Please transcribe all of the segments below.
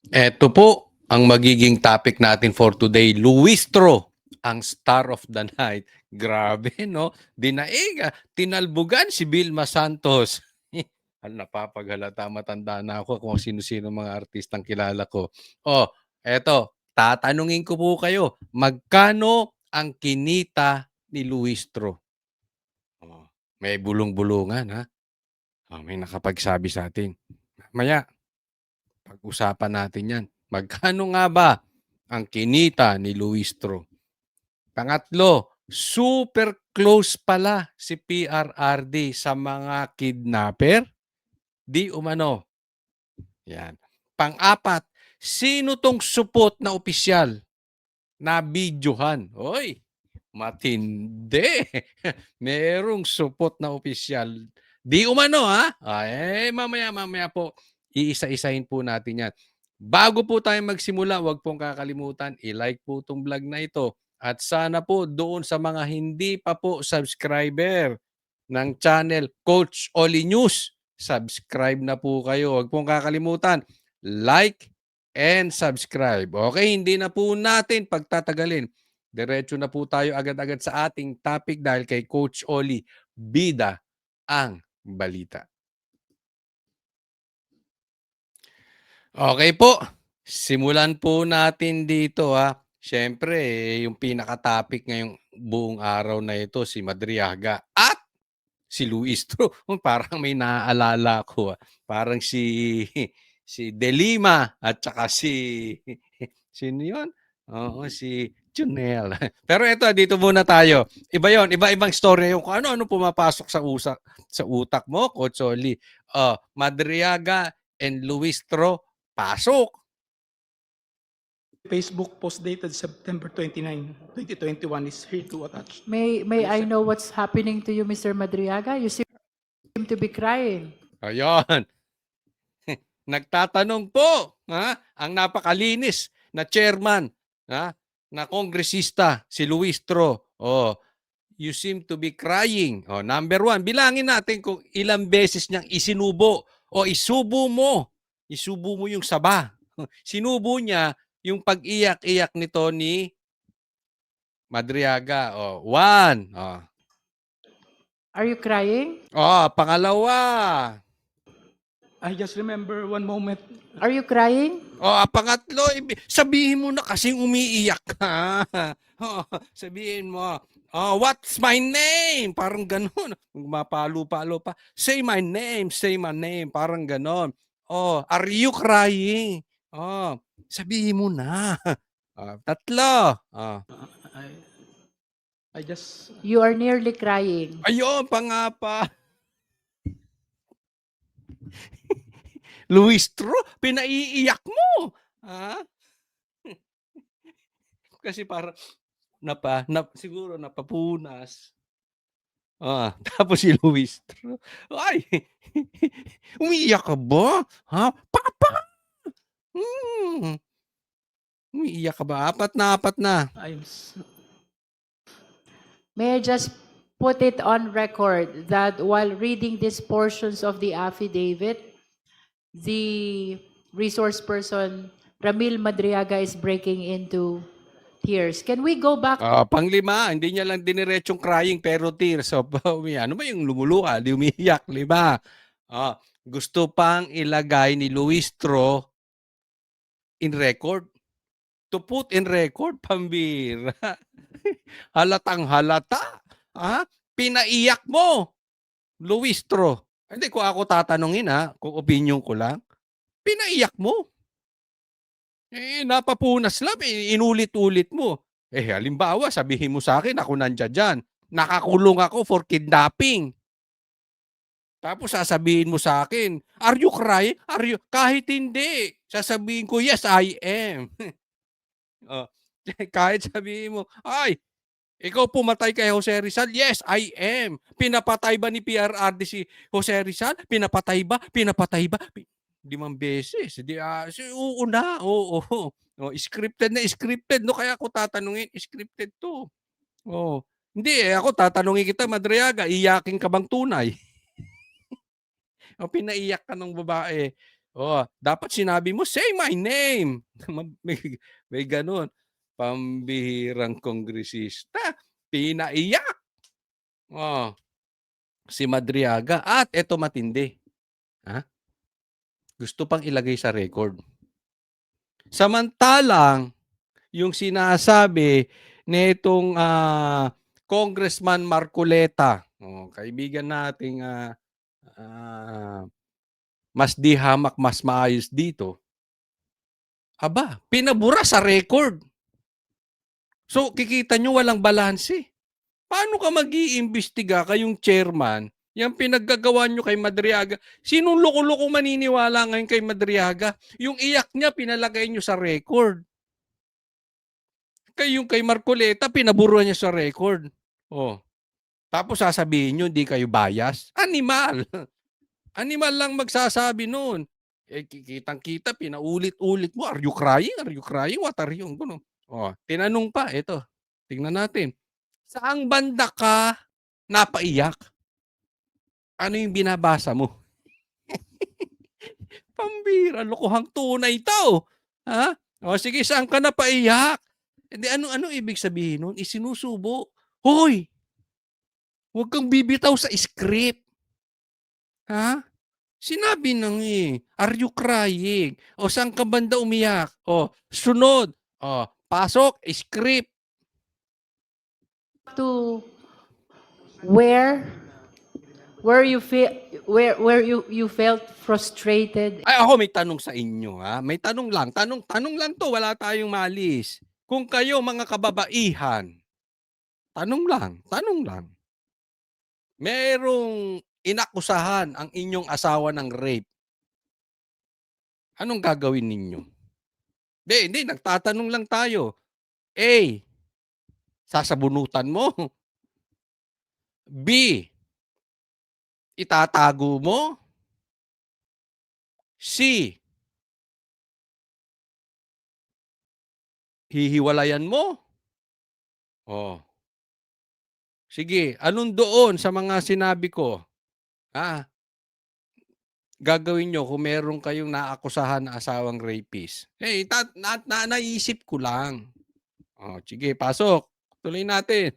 Eto po ang magiging topic natin for today. Luistro, ang star of the night. Grabe, no? Dinaig, tinalbugan si Vilma Santos. Napapaghalata, matanda na ako kung sino-sino mga artistang kilala ko. Oh, eto, tatanungin ko po kayo, magkano ang kinita ni Luistro? Oh, may bulong-bulungan, ha? Oh, may nakapagsabi sa atin. Maya, pag-usapan natin yan. Magkano nga ba ang kinita ni Luistro? Pangatlo, super close pala si PRRD sa mga kidnapper? Di umano. Yan. Pang-apat, sino tong supot na opisyal na videohan? Oy, matindi. Merong supot na opisyal. Di umano, ha? Mamaya po, iisa-isahin po natin yan. Bago po tayo magsimula, huwag pong kakalimutan, i-like po itong vlog na ito. At sana po doon sa mga hindi pa po subscriber ng channel Coach Oli News, subscribe na po kayo. Huwag pong kakalimutan, like and subscribe. Okay, hindi na po natin pagtatagalin. Diretso na po tayo agad-agad sa ating topic dahil kay Coach Oli, bida ang balita. Okay po, simulan po natin dito ha. Siyempre, yung pinaka-topic ngayong buong araw na ito, si Madriaga at si Luistro. Parang may naaalala ko. Parang si Delima at saka sino yun? Oo, si Junel. Pero ito, dito muna tayo. Iba yon, iba-ibang story yung kung ano-ano pumapasok sa utak mo, Coach Oli. Madriaga and Luistro, pasok. Facebook post dated September 29, 2021 is here to attach. May I know what's happening to you, Mr. Madriaga? You seem to be crying. Ayun. Nagtatanong po, ang napakalinis na chairman, na kongresista, si Luistro. Oh, you seem to be crying. Oh, number one, bilangin natin kung ilang beses niyang isinubo o isubo mo. Isubo mo yung saba. Sinubo niya yung pag-iyak-iyak nito ni Madriaga. Oh, one. Oh. Are you crying? Oh, pangalawa. I just remember one moment. Are you crying? Oh, pangatlo, sabihin mo na kasing umiiyak ka. Oh, sabihin mo, what's my name? Parang ganon. Mapalo-palo pa. Say my name, say my name. Parang ganon. Oh, are you crying? Oh, sabihin mo na. Tatlo. I just You are nearly crying. Ayun, pangapa. Luistro, pinaiiyak mo. Ha? Kasi parang siguro napapunas. Tapos si Luistro, ay, umiiyak ka ba? Ha? Papa! Umiiyak ka ba? Apat na. I'm May I just put it on record that while reading these portions of the affidavit, the resource person, Ramil Madriaga, is breaking into tears. Can we go back? Panglima, hindi niya lang diniretsong crying pero tears. So, ano ba yung lumuluha? Di umiiyak, lima. Gusto pang ilagay ni Luistro in record. To put in record, pambira. Halatang halata. Pinaiyak mo, Luistro. Hindi ko ako tatanungin kung opinion ko lang. Pinaiyak mo. Napapunas lang, inulit-ulit mo. Halimbawa, sabihin mo sa akin, ako nandiyan dyan. Nakakulong ako for kidnapping. Tapos sasabihin mo sa akin, are you crying? Kahit hindi. Sasabihin ko, yes, I am. Kahit sabihin mo, ay, ikaw pumatay kay Jose Rizal? Yes, I am. Pinapatay ba ni PRRD si Jose Rizal? Pinapatay ba? 5 beses. Oo na, oo. Scripted na scripted. No, kaya ako tatanungin, scripted to. Hindi, ako tatanungin kita, Madriaga, iyakin ka bang tunay? O pinaiyak ka ng babae. Oh, dapat sinabi mo, "Say my name." May may gano'n. Pambihirang kongresista, pinaiyak. Oh, si Madriaga at eto matindi, ha, gusto pang ilagay sa record. Samantalang yung sinasabi nitong, Congressman Marcoleta, kaibigan nating, mas di hamak mas maayos dito, aba, pinabura sa record. So, kikita nyo walang balanse. Paano ka mag-iimbestiga kayong chairman, yang pinaggagawa nyo kay Madriaga? Sinong loko-loko maniniwala ngayon kay Madriaga? Yung iyak niya, pinalagay nyo sa record. Yung kay Marcoleta, pinabura niya sa record. Oh. Tapos sasabihin nyo, hindi kayo bias? Animal. Animal lang magsasabi noon. Eh, kitang-kita, pinaulit-ulit mo. Are you crying? Are you crying? What are you? Ganun. Oh, tinanong pa, ito. Tingnan natin. Saang banda ka napaiyak? Ano yung binabasa mo? Pambira, lokohang tunay to. Ha? O sige, saan ka napaiyak? Hindi, ano ibig sabihin nun? Isinusubo. Hoy! Huwag kang bibitaw sa script. Ha? Sinabi nang are you crying? O saan ka banda umiyak? O, sunod. O, pasok, script. To where you feel where you felt frustrated. Ay, ako may tanong sa inyo, ha? May tanong lang. Tanong lang to. Wala tayong malis. Kung kayo, mga kababaihan, tanong lang. Merong inakusahan ang inyong asawa ng rape. Anong gagawin ninyo? Hindi. Nagtatanong lang tayo. A, sasabunutan mo. B, itatago mo. C, hihiwalayan mo. Oh. Sige, anong doon sa mga sinabi ko? Gagawin nyo kung meron kayong naakusahan na asawang rapist? Eh, naisip ko lang. Oh, sige, pasok. Tuloy natin.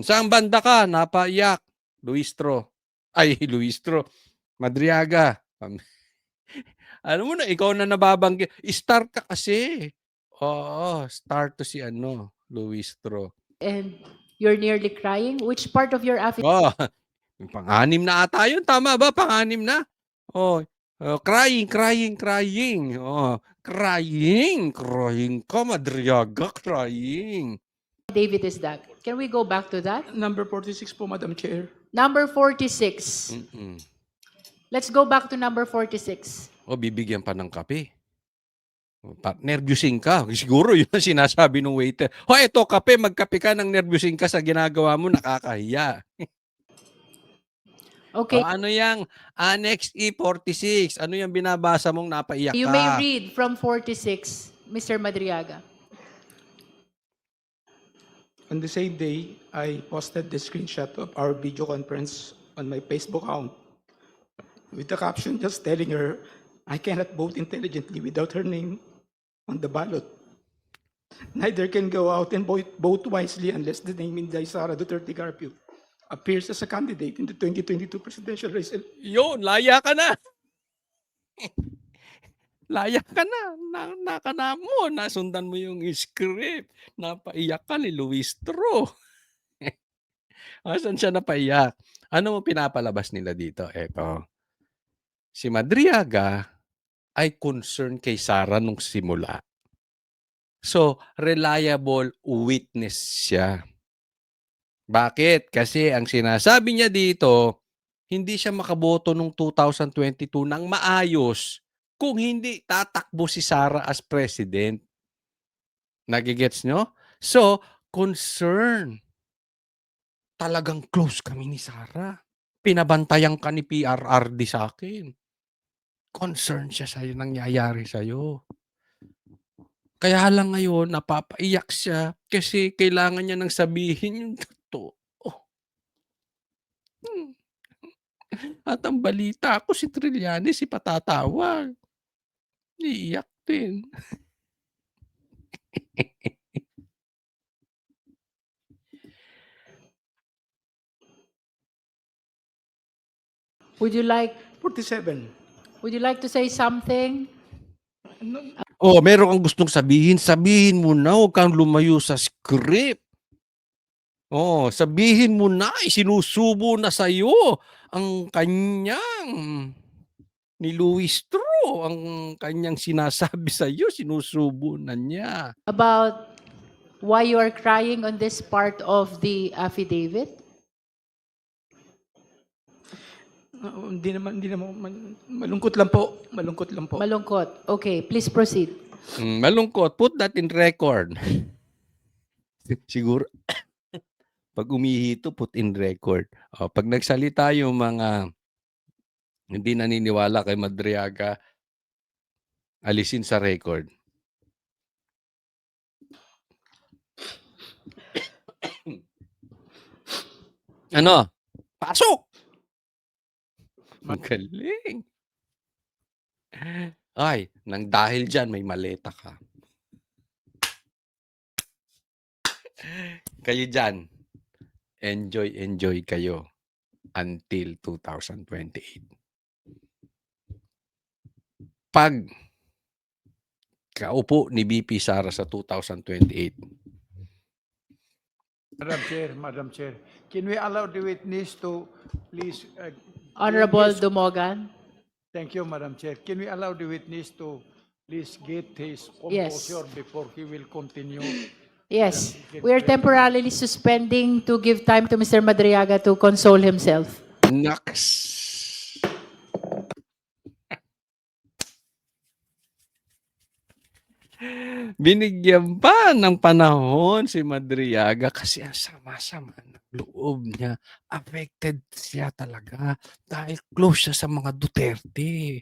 Saan banda ka? Napaiyak. Luistro. Ay, Luistro. Madriaga. Alam mo na, ikaw na nababanggit. Star ka kasi. Oo, star to si Luistro. And you're nearly crying. Which part of your affidavit? Oh, pang-anim na ata yun. Tama ba? Pang-anim na? Oh, crying. Oh, crying ka, Madriaga, crying. David is that? Can we go back to that? Number 46 po, Madam Chair. Number 46. Let's go back to number 46. O, bibigyan pa ng kape. Nervyusin ka. Siguro yun ang sinasabi ng waiter. O, eto kape, magkape ka ng nervyusin ka sa ginagawa mo, nakakahiya. Okay. O, ano yung Annex E46? Ano yung binabasa mong napaiyak ka? You may read from 46, Mr. Madriaga. On the same day, I posted the screenshot of our video conference on my Facebook account with the caption just telling her I cannot vote intelligently without her name on the ballot. Neither can go out and vote wisely unless the name Inday Sara Duterte Carpio appears as a candidate in the 2022 presidential race. Yun, laya ka na. Laya ka na. Nakana mo. Nasundan mo yung script. Napaiyak ka ni Luistro. Saan siya napaiyak? Ano mo pinapalabas nila dito? Eto. Si Madriaga ay concern kay Sara nung simula. So, reliable witness siya. Bakit? Kasi ang sinasabi niya dito, hindi siya makaboto nung 2022 ng maayos kung hindi tatakbo si Sara as president. Nagigets nyo? So, concern. Talagang close kami ni Sara. Pinabantayan ka ni PRRD sa akin. Concern siya sa'yo, nangyayari sa'yo. Kaya lang ngayon, napapaiyak siya kasi kailangan niya nang sabihin yung totoo. At ang balita ko si Trillanes ipatatawag. Iiyak din. Would you like 47. to say something? No, Oh, meron kang gustong sabihin, sabihin mo na, huwag kang lumayo sa script. Oh, sabihin mo na, isinusubo na sa'yo ang kanyang ni Luistro, ang kanyang sinasabi sa'yo, sinusubo na niya. About why you are crying on this part of the affidavit? hindi naman, malungkot lang po. Malungkot. Okay, please proceed. Malungkot, put that in record. Siguro, pag umihito, put in record. Pag nagsalita yung mga hindi naniniwala kay Madriaga, alisin sa record. Ano? Pasok! Magaling. Ay, nang dahil dyan, may maleta ka. Kayo dyan, enjoy kayo until 2028. Pag kaupo ni BP Sara sa 2028, Madam Chair, can we allow the witness to please? Honorable get his- Dumogan? Thank you, Madam Chair. Can we allow the witness to please get his Yes. composure before he will continue? Yes. We are temporarily suspending to give time to Mr. Madriaga to console himself. naks! Binigyan pa ng panahon si Madriaga kasi ang sama-sama ng loob niya. Affected siya talaga dahil close siya sa mga Duterte.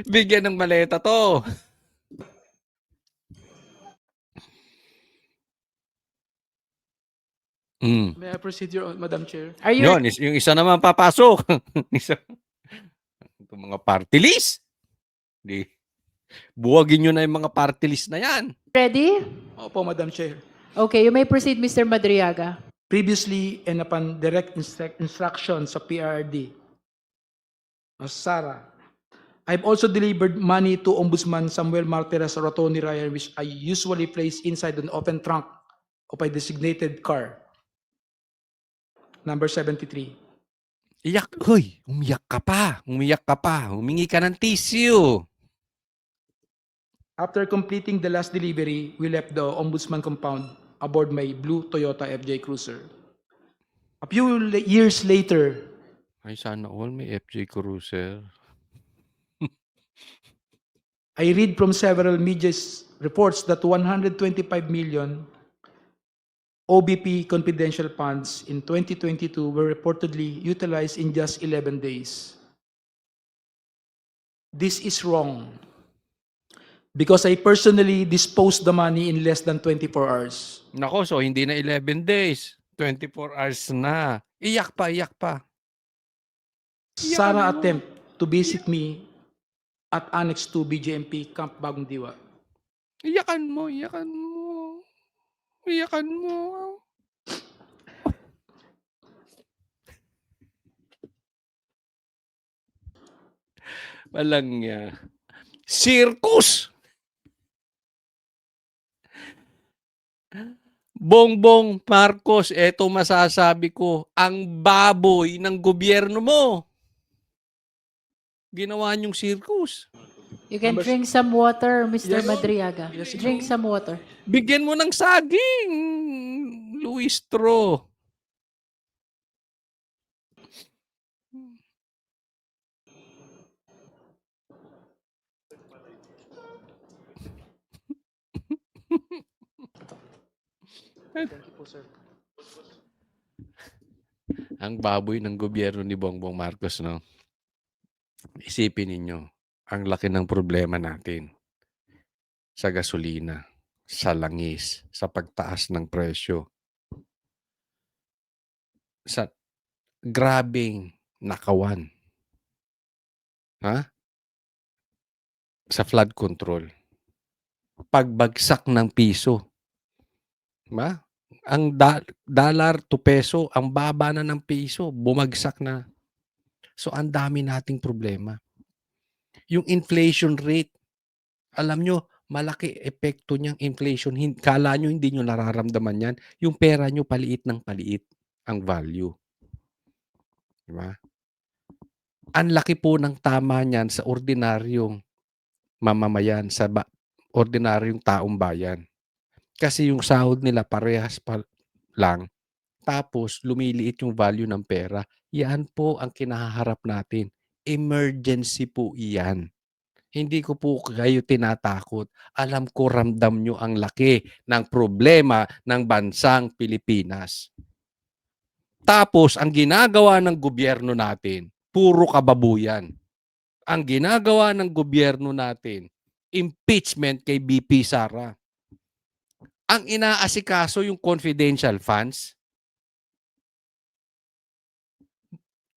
Bigyan ng maleta to. May I proceed, Madam Chair? Are you Yun, yung isa naman papasok. Isa. Itong mga party list. Di. Buwagin nyo na yung mga party list na yan. ready? Opo, Madam Chair. Okay, you may proceed, Mr. Madriaga. Previously and upon direct instruction sa PRD, Sara, I've also delivered money to Ombudsman Samuel Martires Rotoni Ryan, which I usually place inside an open trunk of a designated car. Number 73. Iyak, hoy, umiyak ka pa, humingi ka ng tissue. After completing the last delivery, we left the Ombudsman compound aboard my blue Toyota FJ Cruiser. A few years later, Ay, sana all may FJ Cruiser. I read from several media reports that 125 million OBP confidential funds in 2022 were reportedly utilized in just 11 days. This is wrong because I personally disposed the money in less than 24 hours. Nako, so hindi na 11 days. 24 hours na. Iyak pa. Sara attempt to visit me at Annex 2 BJMP Camp Bagong Diwa. Iyakan mo. Walang circus! Bongbong Marcos, eto masasabi ko, ang baboy ng gobyerno mo. Ginawa niyong circus. You can Number- drink some water, Mr. Yes. Madriaga. Yes, Drink some water. Bigyan mo ng saging, Luistro. Ang baboy ng gobyerno ni Bongbong Marcos, no? Isipin ninyo, ang laki ng problema natin sa gasolina, sa langis, sa pagtaas ng presyo. sa grabeng nakawan, ha, sa flood control. Pagbagsak ng piso, 'di ba? Ang dollar to peso, ang baba na ng piso, bumagsak na. So, ang dami nating problema. Yung inflation rate, alam nyo, malaki epekto niyang inflation. Kala nyo hindi nyo nararamdaman yan. Yung pera nyo paliit ng paliit ang value. Di ba? Ang laki po ng tama niyan sa ordinaryong mamamayan, sa ordinaryong taong bayan. Kasi yung sahod nila parehas pa lang. Tapos lumiliit yung value ng pera. Yan po ang kinaharap natin. Emergency po iyan. Hindi ko po kayo tinatakot. Alam ko ramdam nyo ang laki ng problema ng bansang Pilipinas. Tapos, ang ginagawa ng gobyerno natin, puro kababuyan. Ang ginagawa ng gobyerno natin, impeachment kay BP Sara. Ang inaasikaso yung confidential funds,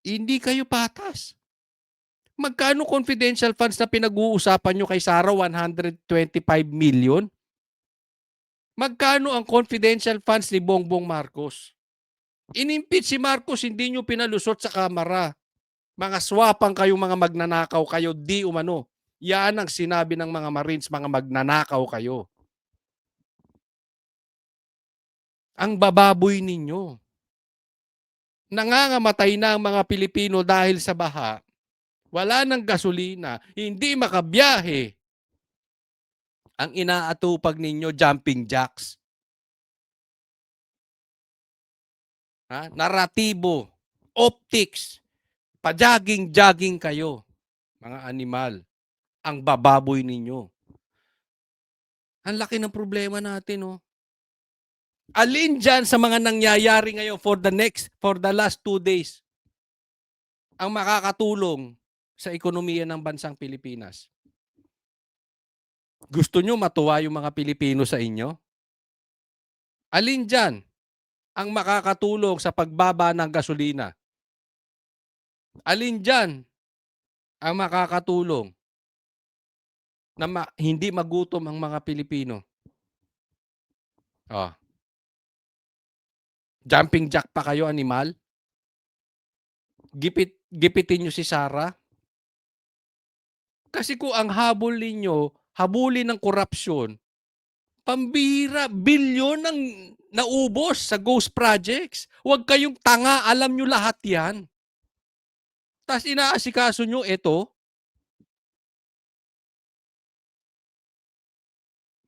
hindi kayo patas. Magkano confidential funds na pinag-uusapan nyo kay Sara? 125 million? Magkano ang confidential funds ni Bongbong Marcos? Inimpeach si Marcos, hindi nyo pinalusot sa kamara. Mga swapang kayong mga magnanakaw kayo, di umano. Yan ang sinabi ng mga Marines, mga magnanakaw kayo. Ang bababoy ninyo. Nangangamatay na ang mga Pilipino dahil sa baha. Wala ng gasolina, hindi makabiyahe. Ang inaatupag ninyo, jumping jacks. Ha? Naratibo, optics, pa-jogging-jogging kayo, mga animal. Ang bababoy ninyo. Ang laki ng problema natin, oh. Alin dyan sa mga nangyayari ngayon for the last 2 days ang makakatulong sa ekonomiya ng bansang Pilipinas? Gusto nyo matuwa yung mga Pilipino sa inyo? Alin dyan ang makakatulong sa pagbaba ng gasolina? Alin dyan ang makakatulong na hindi magutom ang mga Pilipino? Oh. Jumping jack pa kayo, animal? Gipitin nyo si Sara? Kasi kung ang habol ninyo, habulin ng korupsyon, pambira, bilyon ang naubos sa ghost projects. Huwag kayong tanga, alam nyo lahat yan. Tapos inaasikaso nyo ito,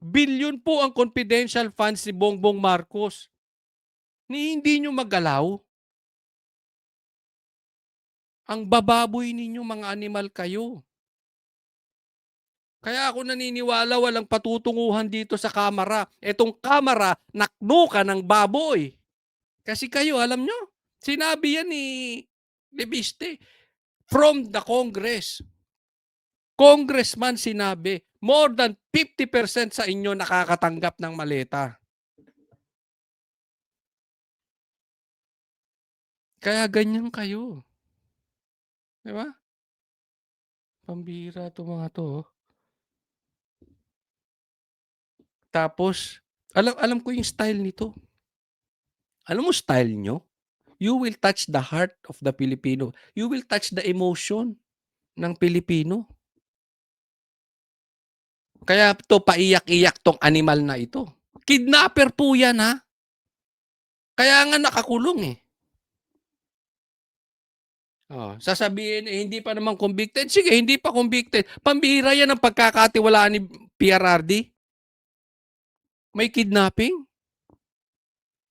bilyon po ang confidential funds ni Bongbong Marcos. Hindi nyo magalaw. Ang bababoy ninyo, mga animal kayo. Kaya ako naniniwala walang patutunguhan dito sa kamara. Etong kamara, naknuka ng baboy. Kasi kayo, alam nyo, sinabi yan ni Lebiste, from the Congress. Congressman sinabi, more than 50% sa inyo nakakatanggap ng maleta. Kaya ganyan kayo. Di ba? Pambira to mga to. Tapos, alam ko yung style nito. Alam mo style nyo? You will touch the heart of the Filipino. You will touch the emotion ng Pilipino. Kaya to paiyak-iyak tong animal na ito. Kidnapper po yan, ha? Kaya nga nakakulong eh. Oh, sasabihin hindi pa naman convicted. Sige, hindi pa convicted. Pambihira yan ang pagkakatiwalaan ni PRRD. May kidnapping.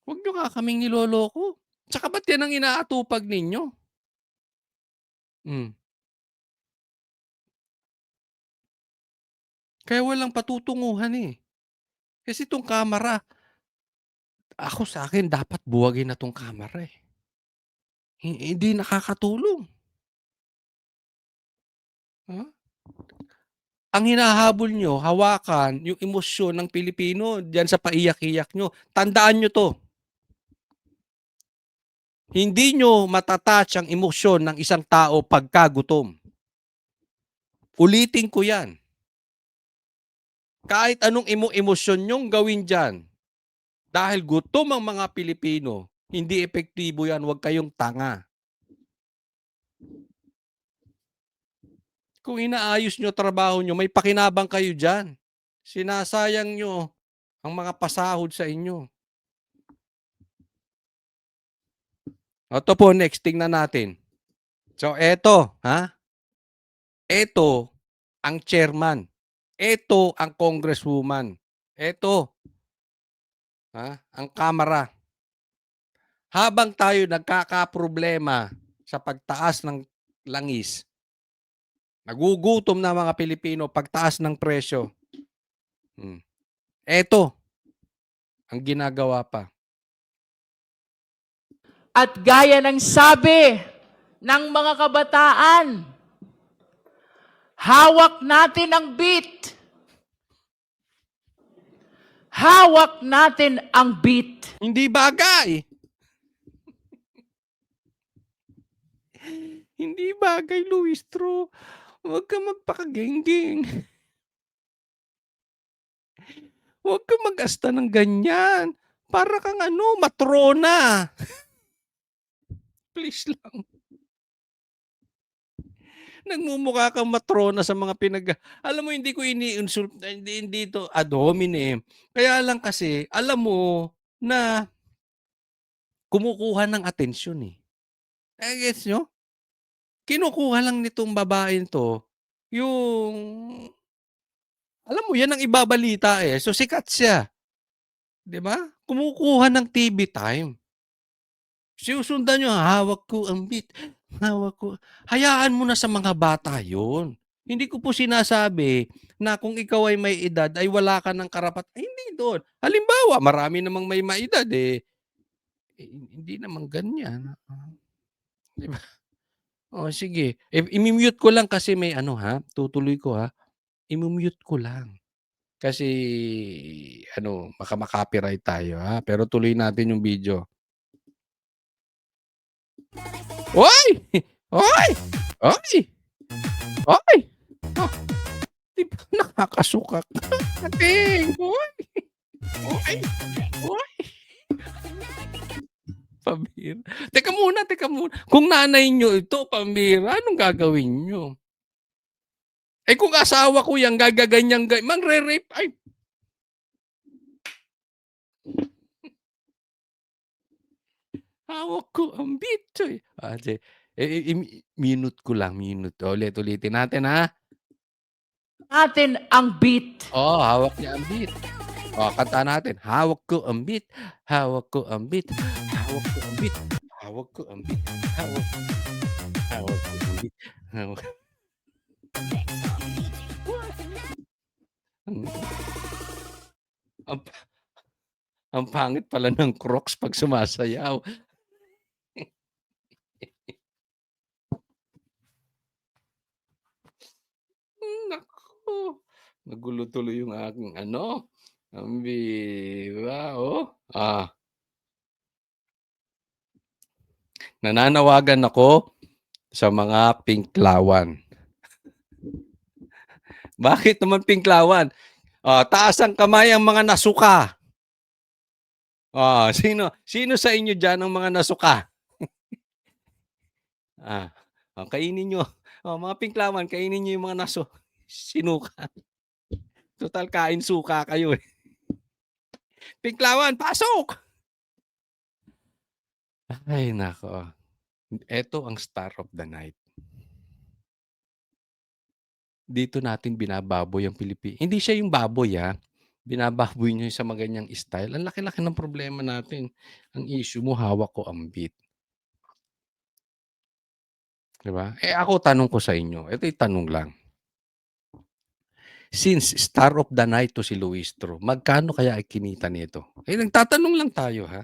Huwag nyo nga kaming niloloko. Tsaka ba't yan ang inaatupag ninyo? Kaya walang patutunguhan eh. Kasi itong kamera, ako sa akin dapat buwagin na itong kamera eh. Hindi nakakatulong. Huh? Ang hinahabol nyo, hawakan yung emosyon ng Pilipino diyan sa paiyak-iyak nyo. Tandaan nyo to. Hindi nyo matatouch ang emosyon ng isang tao pagkagutom. Ulitin ko yan. Kahit anong emosyon nyong gawin dyan, dahil gutom ang mga Pilipino, hindi epektibo yan, huwag kayong tanga. Kung inaayos nyo trabaho nyo, may pakinabang kayo dyan. Sinasayang nyo ang mga pasahod sa inyo. Ito po, next, tingnan natin. So, eto, ha? Eto ang chairman. Eto ang congresswoman. Eto, ha? Ang kamara. Habang tayo nagkakaproblema sa pagtaas ng langis, nagugutom na mga Pilipino, pagtaas ng presyo. Eto ang ginagawa pa. At gaya ng sabi ng mga kabataan, hawak natin ang beat. Hawak natin ang beat. Hindi bagay. Hindi bagay, Luistro. Huwag ka magpakagengging. Huwag ka mag-asta ng ganyan. Para kang matrona. Please lang. Nagmumukha kang matrona sa mga Alam mo, hindi ko ini-insult, hindi ito ad hominem. Kaya lang kasi, alam mo na kumukuha ng atensyon eh. Gets nyo? Kinukuha lang nitong babaeng to, yung, alam mo, yan ang ibabalita eh. So, sikat siya. Di ba? Kumukuha ng TV time. Sinusundan nyo, hawak ko ang beat. Hawak ko. Hayaan mo na sa mga bata yun. Hindi ko po sinasabi na kung ikaw ay may edad, ay wala ka ng karapat. Ay, hindi doon. Halimbawa, marami namang may maedad eh. Hindi naman ganyan. Di ba? O, sige. I-mute ko lang kasi may tutuloy ko ha. I-mute ko lang. Kasi, baka makapiright tayo ha. Pero tuloy natin yung video. Oy! Oy! Oy! Oy! Oh, di ba nakakasuka ka? Ating! Oy! Oy! Oy! Pambira. Teka muna. Kung nanay nyo ito, pambira, anong gagawin nyo? Kung asawa ko yan, gagaganyan, mangre-rape, ay. Hawak ko ang beat. Minute ko lang, minute. Ulitin natin, ha? Natin ang beat. Hawak niya ang beat. Kanta natin. Hawak ko ang beat. Hawak ko ang beat. Hawak ko ang beat. Hawak ko ang beat. Hawak ko ang beat. Hawak. Ang pangit pala ng Crocs pag sumasayaw. Naku. Nagulo tuloy yung aking Ang bira, Nananawagan ako sa mga pinklawan. Bakit naman pinklawan? Taas ang kamay ang mga nasuka. Sino sa inyo dyan ang mga nasuka? Kainin nyo. Mga pinklawan, kainin nyo yung mga sinuka. Total, kain suka kayo eh. Pinklawan, pasok! Ay, nako. Ito ang star of the night. Dito natin binababoy ang Pilipinas. Hindi siya yung baboy Binababoy nyo sa maganyang style. Ang laki-laki ng problema natin. Ang issue mo, hawak ko ang beat. Diba? Ako tanong ko sa inyo. Ito'y tanong lang. Since star of the night to si Luistro, magkano kaya ay kinita nito? Nagtatanong lang tayo ha.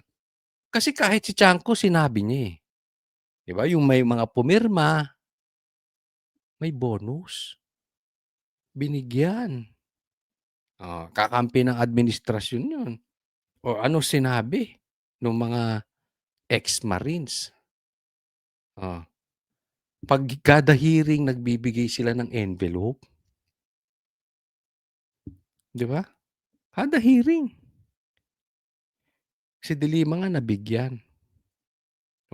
Kasi kahit si Chanko, sinabi niya eh. Diba? Yung may mga pumirma, may bonus. Binigyan. Kakampi ng administrasyon yun. O ano sinabi ng mga ex-Marines? Oh. Pag kada hearing nagbibigay sila ng envelope. 'Di ba? Kada hearing. Si De Lima nga nabigyan.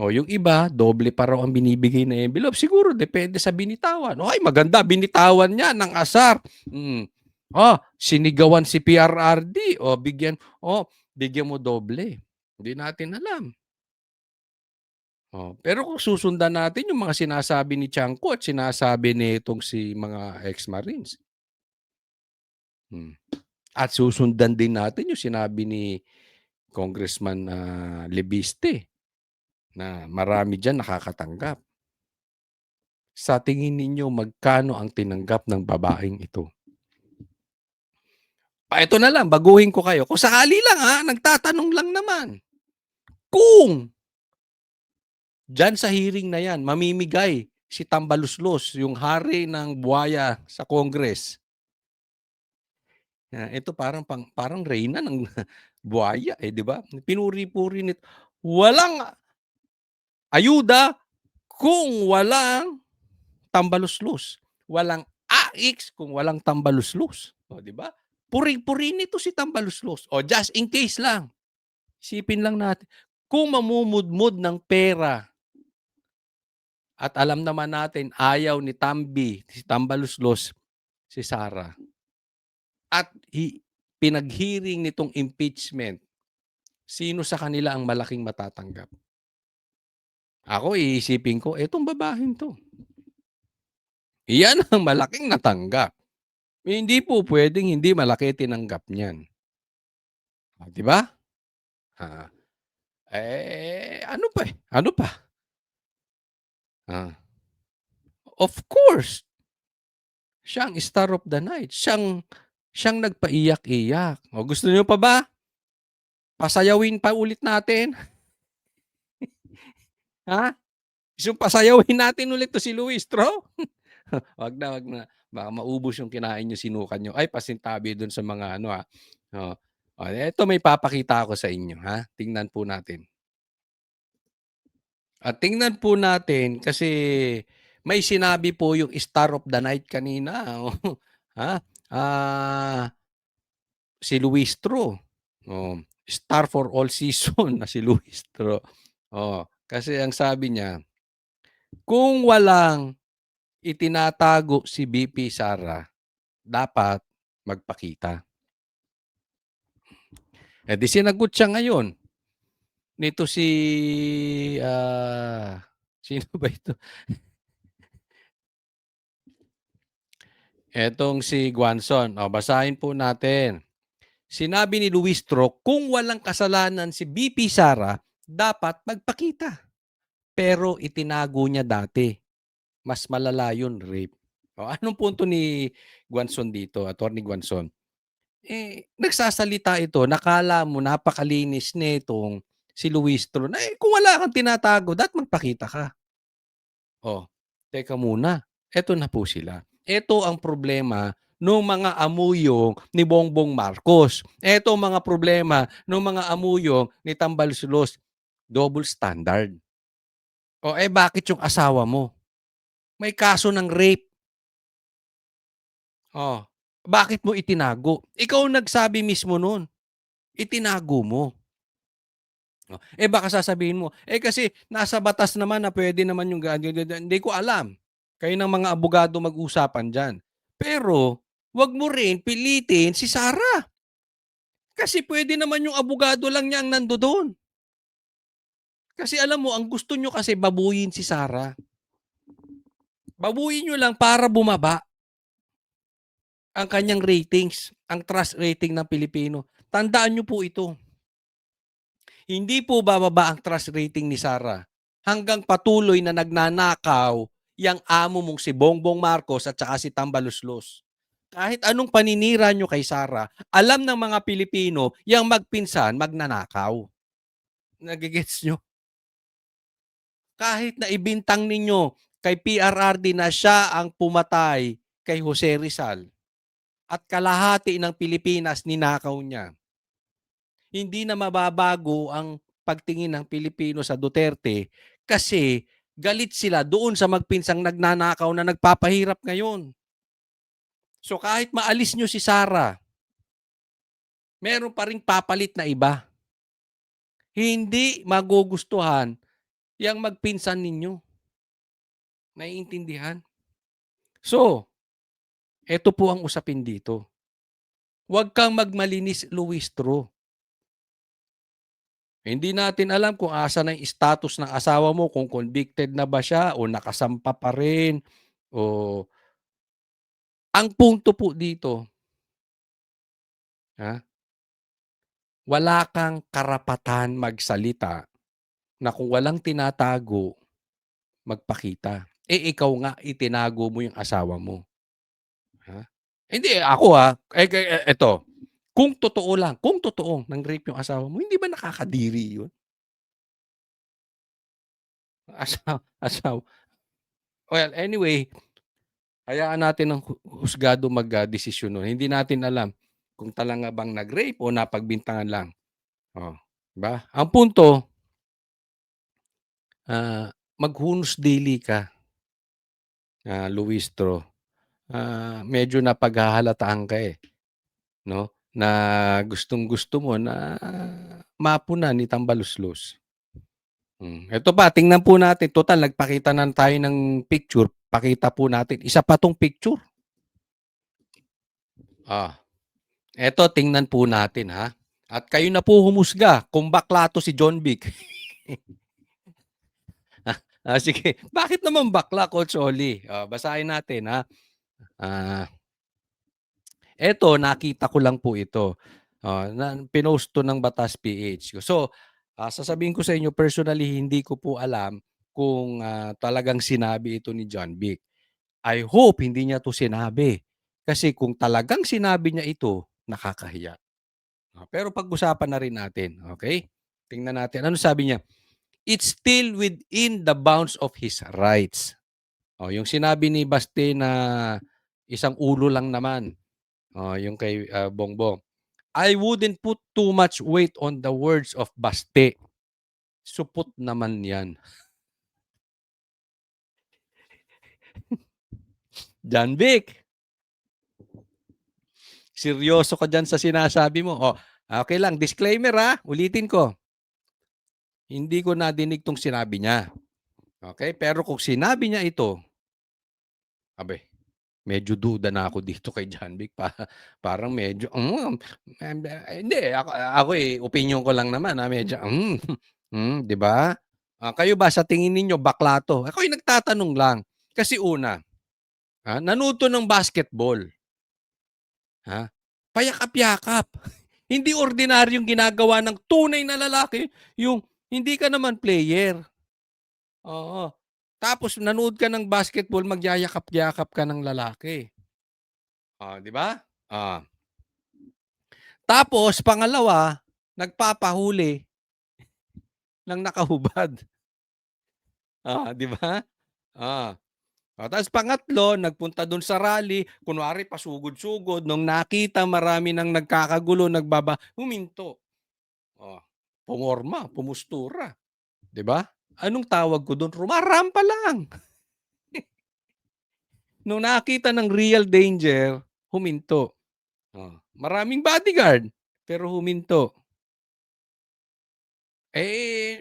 O yung iba, doble pa raw ang binibigay na envelope. Siguro depende sa binitawan. Ay, maganda, binitawan niya ng asar. Sinigawan si PRRD. Bigyan mo doble. Hindi natin alam. Pero kung susundan natin yung mga sinasabi ni Tiangco at sinasabi nitong si mga ex-Marines. At susundan din natin yung sinabi ni Congressman Lebiste na marami diyan nakakatanggap. Sa tingin ninyo magkano ang tinanggap ng babaeng ito? Ito na lang, baguhin ko kayo. Kung sakali lang nagtatanong lang naman. Kung diyan sa hearing na yan, mamimigay si Tambaluslos, yung hari ng buhaya sa Congress. Ito parang reyna ng buhaya, di ba? Pinuri-puri nito. Walang ayuda kung walang tambaluslos. Walang AX kung walang tambaluslos. Di ba? Puri-puri nito si tambaluslos. Just in case lang. Isipin lang natin. Kung mamumudmud ng pera at alam naman natin ayaw ni Tambi, si Tambaluslos, si Sara. At pinag-hearing nitong impeachment, sino sa kanila ang malaking matatanggap? Ako iisipin ko, etong babaeng to. Iyan ang malaking natanggap. Hindi po pwedeng hindi malaki tinanggap niyan. Di ba? Ano pa? Ano pa? Of course. Siya ang star of the night. Siyang nagpaiyak-iyak. Gusto niyo pa ba? Pasayawin pa ulit natin? Gusto pasayawin natin ulit to si Luistro? Wag na. Baka maubos yung kinain nyo, sinukan nyo. Ay, pasintabi dun sa mga Ito may papakita ako sa inyo, Tingnan po natin. At tingnan po natin kasi may sinabi po yung star of the night kanina. Si Luistro. Star for all season na si Luistro. Kasi ang sabi niya, kung walang itinatago si BP Sara, dapat magpakita. Di sinagot siya ngayon. Nito sino ba ito? Etong si Guanzon. Basahin po natin. Sinabi ni Luistro, kung walang kasalanan si BP Sara, dapat magpakita. Pero itinago niya dati. Mas malala yun, rape. Anong punto ni Guanzon dito, Attorney Guanzon? Nagsasalita ito, nakala mo napakalinis nitong si Luistro na kung wala kang tinatago, dapat magpakita ka. Teka muna. Eto na po sila. Ito ang problema nung mga amuyong ni Bongbong Marcos. Ito ang mga problema nung mga amuyong ni Tambaluslos. Double standard. Bakit yung asawa mo? May kaso ng rape. Bakit mo itinago? Ikaw nagsabi mismo nun. Itinago mo. Baka sasabihin mo, kasi nasa batas naman na pwede naman yung hindi ko alam. Kayo ng mga abogado mag-usapan dyan. Pero, wag mo rin pilitin si Sara. Kasi pwede naman yung abogado lang niya ang nandoon. Kasi alam mo, ang gusto nyo kasi babuyin si Sara. Babuyin nyo lang para bumaba ang kanyang ratings, ang trust rating ng Pilipino. Tandaan nyo po ito. Hindi po bababa ang trust rating ni Sara hanggang patuloy na nagnanakaw yang amo mong si Bongbong Marcos at saka si Tambaluslos. Kahit anong paninira nyo kay Sara, alam ng mga Pilipino yang magpinsan magnanakaw. Nagigets nyo? Kahit na ibintang ninyo kay PRRD na siya ang pumatay kay Jose Rizal at kalahati ng Pilipinas ninakaw niya, hindi na mababago ang pagtingin ng Pilipino sa Duterte kasi galit sila doon sa magpinsang nagnanakaw na nagpapahirap ngayon. So kahit maalis nyo si Sara, meron pa ring papalit na iba. Hindi magugustuhan yang magpinsan ninyo. Naiintindihan? So, eto po ang usapin dito. Huwag kang magmalinis, Luistro. Hindi natin alam kung asa na yung status ng asawa mo, kung convicted na ba siya o nakasampa pa rin. O ang punto po dito, ha, wala kang karapatan magsalita na kung walang tinatago, magpakita. Eh ikaw nga itinago mo yung asawa mo. Ha? Hindi ako eto. Kung totoo lang, kung totoo nang rape yung asawa mo, hindi ba nakakadiri 'yun? Asawa. Well, anyway, hayaan natin ang husgado desisyon nun. Hindi natin alam kung talaga bang nag-rape o napagbintangan lang. Oh, 'di ba? Ang punto, maghunos daily ka, Luistro. Medyo napaghahalataan ka no? Na gustong-gusto mo na mapunan ni Tambaluslos. Ito pa, tingnan po natin. Total, nagpakita na tayo ng picture. Pakita po natin. Isa pa tong picture. Eto, tingnan po natin ha. At kayo na po humusga kung bakla to si John Vic. Sige, bakit naman bakla, Coach Oli? Basahin natin ha. Eto, nakita ko lang po ito. Pinost to ng Batas PH. So, sasabihin ko sa inyo, personally, hindi ko po alam kung talagang sinabi ito ni John Vic. I hope hindi niya to sinabi. Kasi kung talagang sinabi niya ito, nakakahiya. Pero pag-usapan na rin natin. Okay? Tingnan natin. Ano sabi niya? It's still within the bounds of his rights. Yung sinabi ni Baste na isang ulo lang naman. Yung kay Bongbong. I wouldn't put too much weight on the words of Baste. Supot naman yan. John Vic, seryoso ka dyan sa sinasabi mo. Okay lang, disclaimer ulitin ko. Hindi ko nadinig tong sinabi niya. Okay? Pero kung sinabi niya ito, medyo duda na ako dito kay John Vic. Parang medyo, hindi, ako opinion ko lang naman. Medyo, di ba? Kayo ba sa tingin ninyo bakla to? Ako nagtatanong lang. Kasi una, nanuto ng basketball. Payakap-yakap. Hindi ordinaryong ginagawa ng tunay na lalaki. Yung hindi ka naman player. Oo. Tapos nanood ka ng basketball, magyayakap-yakap ka ng lalaki. Di ba? Tapos pangalawa, nagpapahuli ng nakahubad. Di ba? Tapos pangatlo, nagpunta doon sa rally, kunwari pasugod-sugod, nung nakita marami nang nagkakagulo, huminto. Pumorma, pumustura. 'Di ba? Anong tawag ko doon? Rumarampa lang. Nung nakita ng real danger, huminto. Maraming bodyguard, pero huminto.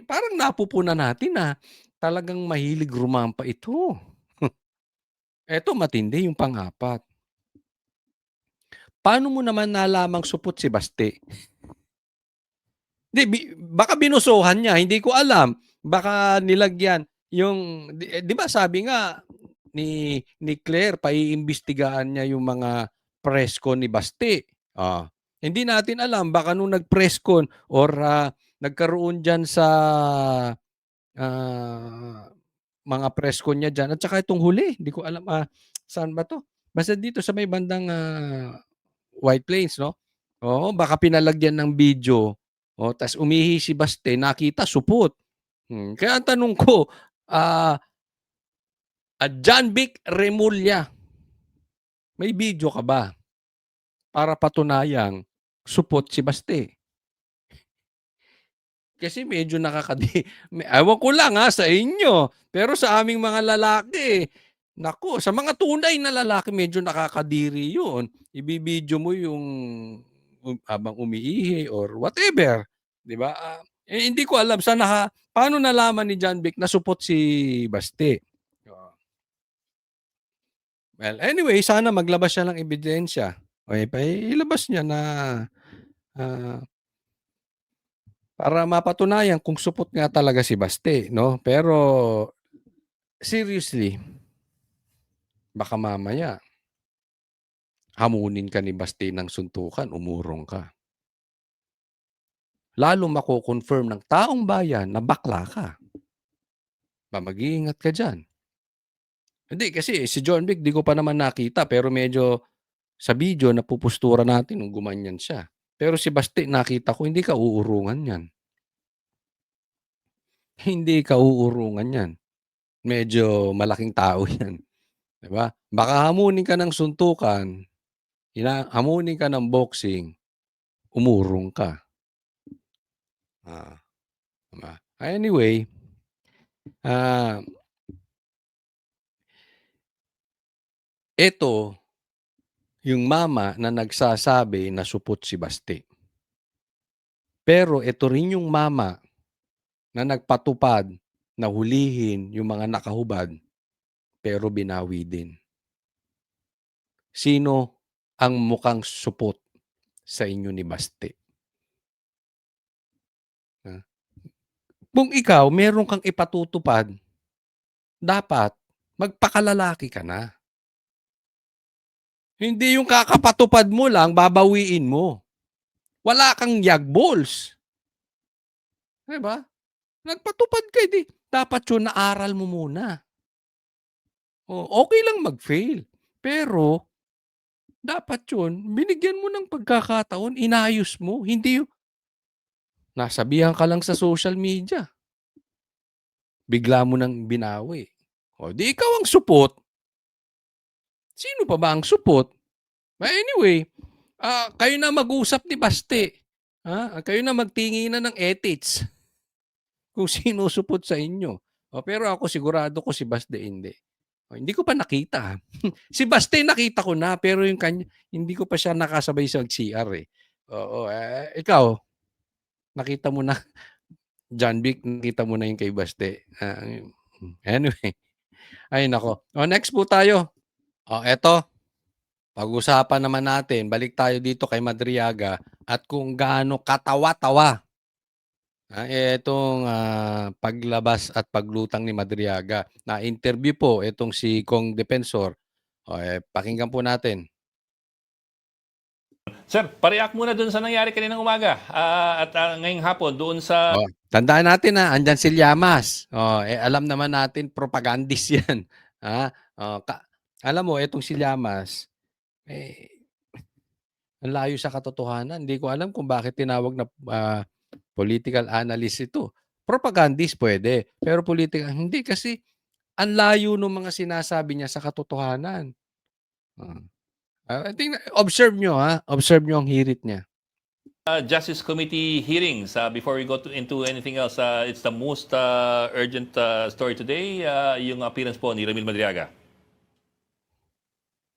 Parang napupunan natin na talagang mahilig rumampa ito. Eto matindi yung pang-apat. Paano mo naman nalamang supot si Baste? Baka binusuhan niya, hindi ko alam. Baka nilagyan yung, di ba sabi nga ni Claire, paiimbestigahan niya yung mga press con ni Baste. Hindi natin alam, baka nung nag-press con or nagkaroon dyan sa mga press con niya dyan. At saka itong huli, hindi ko alam saan ba to? Basta dito sa may bandang White Plains, no? Baka pinalagyan ng video. Tas umihi si Baste, nakita, supot. Kaya ang tanong ko, John Vic Remulla, may video ka ba para patunayang supot si Baste? Kasi medyo ewan ko lang sa inyo, pero sa aming mga lalaki, naku, sa mga tunay na lalaki medyo nakakadiri 'yun. Ibibidyo mo yung habang umiihi or whatever, 'di ba? Hindi ko alam paano nalaman ni John Vic na supot si Basti? Oo. Well, anyway, sana maglabas siya ng ebidensya. Ilabas niya na, ah para mapatunayan kung supot nga talaga si Baste, 'no? Pero seriously, baka mamaya hamunin ka ni Baste ng suntukan, umurong ka. Lalong mako-confirm ng taong bayan na bakla ka. Mag-iingat ka diyan. Hindi kasi si John Vic 'di ko pa naman nakita pero medyo sa video napupustura natin nung gumanyan siya. Pero si Baste nakita ko hindi ka uurungan 'yan. Hindi ka uurungan 'yan. Medyo malaking tao 'yan. 'Di ba? Baka hamunin ka ng suntukan, hamunin ka ng boxing, umurong ka. 'Di ba? Anyway, ah, ito yung mama na nagsasabi na supot si Basti. Pero ito rin yung mama na nagpatupad na hulihin yung mga nakahubad pero binawi din. Sino ang mukhang supot sa inyo ni Basti? Kung ikaw meron kang ipatutupad, dapat magpakalalaki ka na. Hindi yung kakapatupad mo lang, babawiin mo. Wala kang yagballs. 'Di ba? Nagpatupad ka, di dapat yun naaral mo muna. Okay lang mag-fail, pero dapat yun binigyan mo ng pagkakataon, inayos mo, hindi yung nasabihan ka lang sa social media, bigla mo ng binawi. Di ikaw ang supot. Sino pa ba ang supot? Anyway, kayo na mag-usap ni Baste. Kayo na magtinginan ng ethics kung sino supot sa inyo. Pero ako sigurado ko si Baste hindi. Hindi ko pa nakita. Si Baste nakita ko na pero yung kanya hindi ko pa siya nakasabay sa CR eh. Oo, ikaw nakita mo na John Vic, nakita mo na yung kay Baste. Anyway, ay nako. Next po tayo. Eto, pag-usapan naman natin, balik tayo dito kay Madriaga at kung gaano katawa-tawa itong paglabas at paglutang ni Madriaga. Na-interview po itong si Kong Defensor. Pakinggan po natin. Sir, pa-react muna doon sa nangyari kaninang umaga at ngayong hapon doon sa Tandaan natin andyan si Llamas. Alam naman natin propagandist yan. Alam mo, itong si Llamas, ang layo sa katotohanan. Hindi ko alam kung bakit tinawag na political analyst ito. Propagandist pwede, pero political hindi kasi ang layo ng mga sinasabi niya sa katotohanan. I think observe nyo ang hirit niya. Justice Committee hearings. Before we go into anything else, it's the most urgent story today, yung appearance po ni Ramil Madriaga.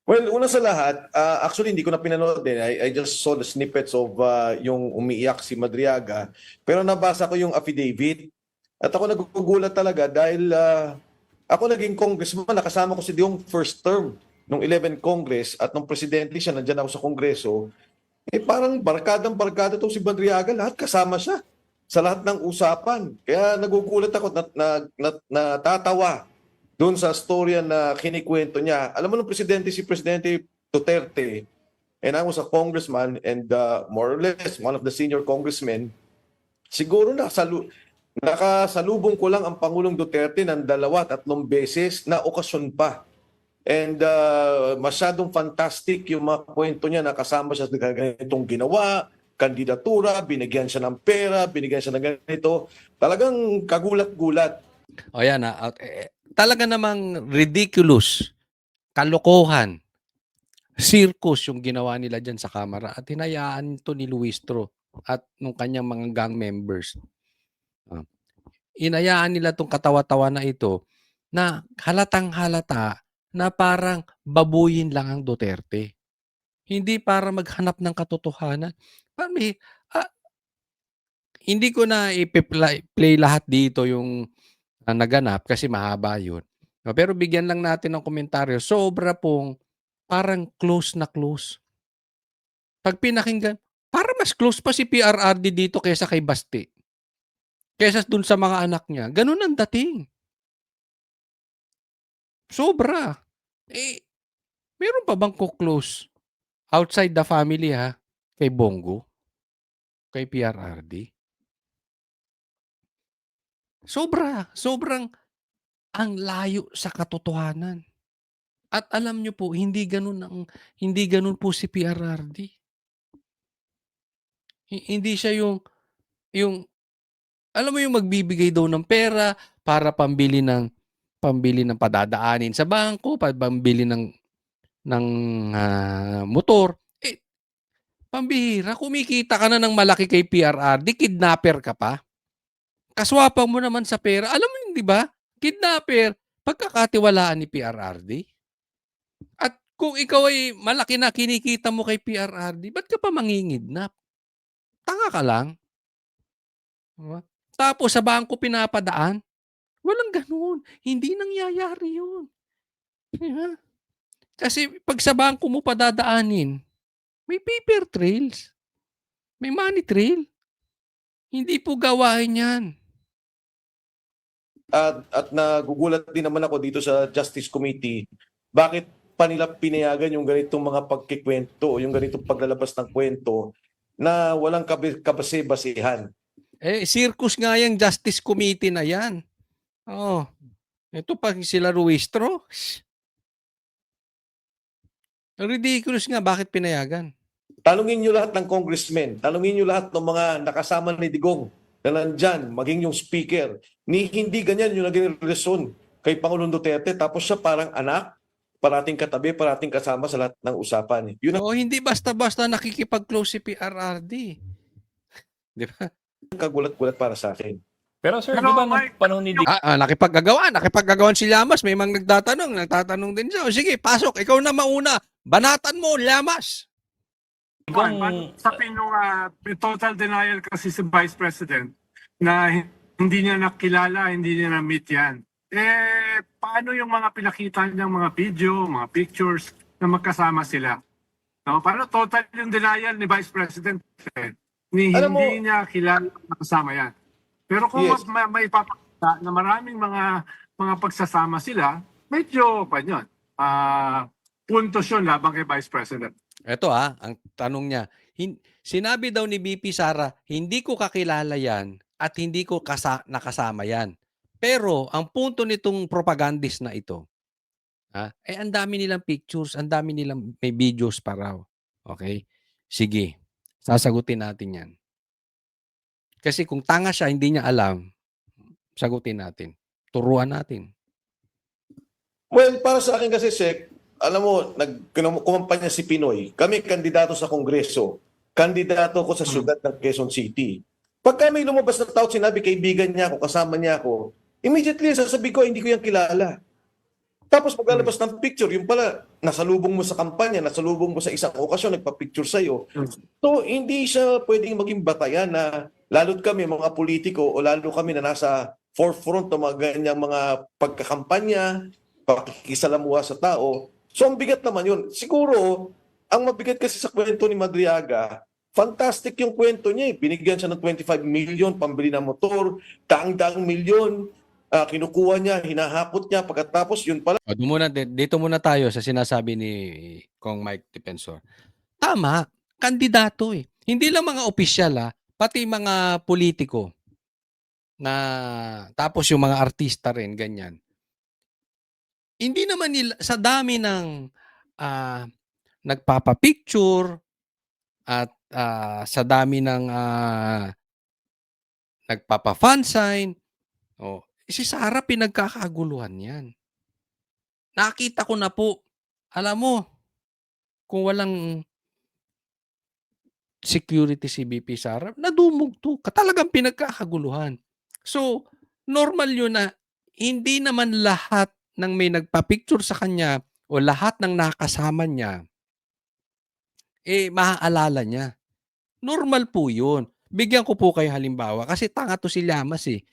Well, una sa lahat, actually hindi ko na pinanood din. I just saw the snippets of yung umiiyak si Madriaga. Pero nabasa ko yung affidavit. At ako nagugulat talaga dahil ako naging congressman, nakasama ko si Diong first term nung 11 Congress at nung presidente siya, nandyan ako sa Kongreso. Parang barkadang-barkada to si Madriaga, lahat kasama siya sa lahat ng usapan. Kaya nagugulat ako, natatawa doon sa storya na kinikwento niya. Alam mo nung si Presidente Duterte, and I was a congressman and more or less one of the senior congressmen, siguro nakasalubong ko lang ang Pangulong Duterte ng 2-3 beses na okasyon pa. And masyadong fantastic yung mga kwento niya na kasama siya sa ganitong ginawa, kandidatura, binigyan siya ng pera, binigyan siya ng ganito. Talagang kagulat-gulat. Yan talaga namang ridiculous, kalokohan, circus yung ginawa nila dyan sa kamera at hinayaan to ni Luistro at nung kanyang mga gang members. Ah, inayaan nila 'tong katawa-tawa na ito na halatang-halata na parang babuyin lang ang Duterte. Hindi para maghanap ng katotohanan. May ah, hindi ko na play lahat dito yung, naganap kasi mahaba yun. Pero bigyan lang natin ng komentaryo, sobra pong parang close na close. 'Pag pinakinggan, parang mas close pa si PRRD dito kaysa kay Basti, kaysa dun sa mga anak niya, ganun ang dating. Sobra. Eh, meron pa bang ko-close outside the family, kay Bongo, kay PRRD? Sobrang ang layo sa katotohanan. At alam niyo po hindi gano'n po si PRRD. Hindi siya yung alam mo yung magbibigay daw ng pera para pambili ng padadaanin sa bangko, pambili ng, motor. Eh, pambihira, kumikita ka na ng malaki kay PRRD, kidnapper ka pa. Kaswapang mo naman sa pera. Alam mo yun, 'di ba? Kidnapper, pagkakatiwalaan ni PRRD. At kung ikaw ay malaki na kinikita mo kay PRRD, ba't ka pa mangingidnap? Tanga ka lang, 'di ba? Tapos sa bangko pinapadaan, walang gano'n. Hindi nangyayari 'yun, 'di ba? Kasi 'pag sa bangko mo padadaanin, may paper trails, may money trail. Hindi po gawain 'yan. At nagugulat din naman ako dito sa Justice Committee, bakit pa nila pinayagan yung ganitong mga pagkikwento o yung ganitong paglalabas ng kwento na walang kabase-basehan. Circus nga 'yang Justice Committee na 'yan. Oo, ito pa sila Ruistro, ridiculous nga, bakit pinayagan? Tanungin nyo lahat ng congressmen, tanungin nyo lahat ng mga nakasama ni Digong na nandyan, maging yung speaker, ni hindi ganyan yung naging relasyon kay Pangulong Duterte, tapos siya parang anak, parating katabi, parating kasama sa lahat ng usapan. Yun ang Oo, hindi basta-basta nakikipag-close si PRRD, 'di ba? kagulat-gulat para sa akin. Pero sir, Pero di ba nung Mike, panahon ni Nakipag-agawan si Llamas, may mga nagtatanong din siya. O sige, pasok, ikaw na mauna. Banatan mo, Llamas. Digong, sabi nung total denial kasi si Vice President na hindi niya nakilala, hindi niya na-meet yan. Paano yung mga pinakita niyang mga video, mga pictures na magkasama sila? No, paano total yung denial ni Vice President? Alam mo- Hindi niya kilala makasama yan. Pero kung Yes. may papakita na maraming mga pagsasama sila, medyo pa yun. Puntos yun labang kay Vice President. Ito ang tanong niya. Sinabi daw ni BP Sara, hindi ko kakilala yan at hindi ko nakasama yan. Pero ang punto nitong propagandist na ito, ang dami nilang pictures, ang dami nilang may videos pa raw. Okay? Sige, sasagutin natin yan. Kasi kung tanga siya, hindi niya alam, sagutin natin. Turuan natin. Well, para sa akin kasi, Sek, alam mo, kumampanya si Pinoy. Kami kandidato sa Kongreso. Kandidato ko sa syudad ng Quezon City. Pagka may lumabas na tao, sinabi kaibigan niya ako, kasama niya ako, immediately sasabi ko, hindi ko yan kilala. Tapos maglalabas ng picture, yung pala, nasalubong mo sa kampanya, nasalubong mo sa isang okasyon, nagpa-picture sa'yo. So, hindi siya pwedeng maging batayan na lalo't kami, mga politiko, o lalo kami na nasa forefront ng mga ganyang mga pagkakampanya, pakikisalamuha sa tao. So, ang bigat naman yun. Siguro, ang mabigat kasi sa kwento ni Madriaga, fantastic yung kwento niya. Binigyan siya ng 25 million, pambili ng motor, daang-daang milyon, kinukuha niya, hinahakot niya, pagkatapos yun pala. Dito muna tayo sa sinasabi ni Kong Mike Defensor. Tama, kandidato eh. Hindi lang mga opisyal pati mga politiko na tapos yung mga artista rin, ganyan. Hindi naman nila, sa dami ng nagpapapicture at sa dami ng nagpapa-fansign, si Sara pinagkakaguluhan yan. Nakita ko na po, alam mo, kung walang security si BP Sara, nadumog to. Talagang pinagkakaguluhan. So, normal yun na hindi naman lahat ng may nagpa-picture sa kanya o lahat ng nakasama niya, maaalala niya. Normal po yun. Bigyan ko po kayo halimbawa kasi tanga to si Llamas eh.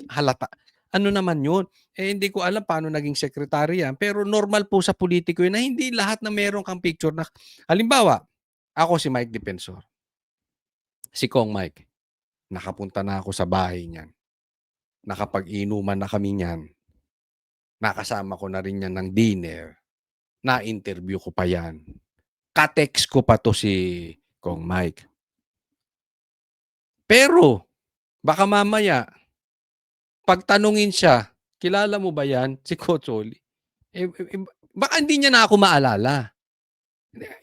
Halata. Ano naman yun? Hindi ko alam paano naging sekretary yan. Pero normal po sa politiko yun na hindi lahat na meron kang picture na. Halimbawa, ako si Mike Defensor. Si Kong Mike. Nakapunta na ako sa bahay niyan. Nakapag-inuman na kami niyan. Nakasama ko na rin yan ng dinner. Na-interview ko pa yan. Ka-text ko pa to si Kong Mike. Pero, baka mamaya, pagtanungin siya, kilala mo ba yan? Si Coach Oli. Baka hindi niya na ako maalala.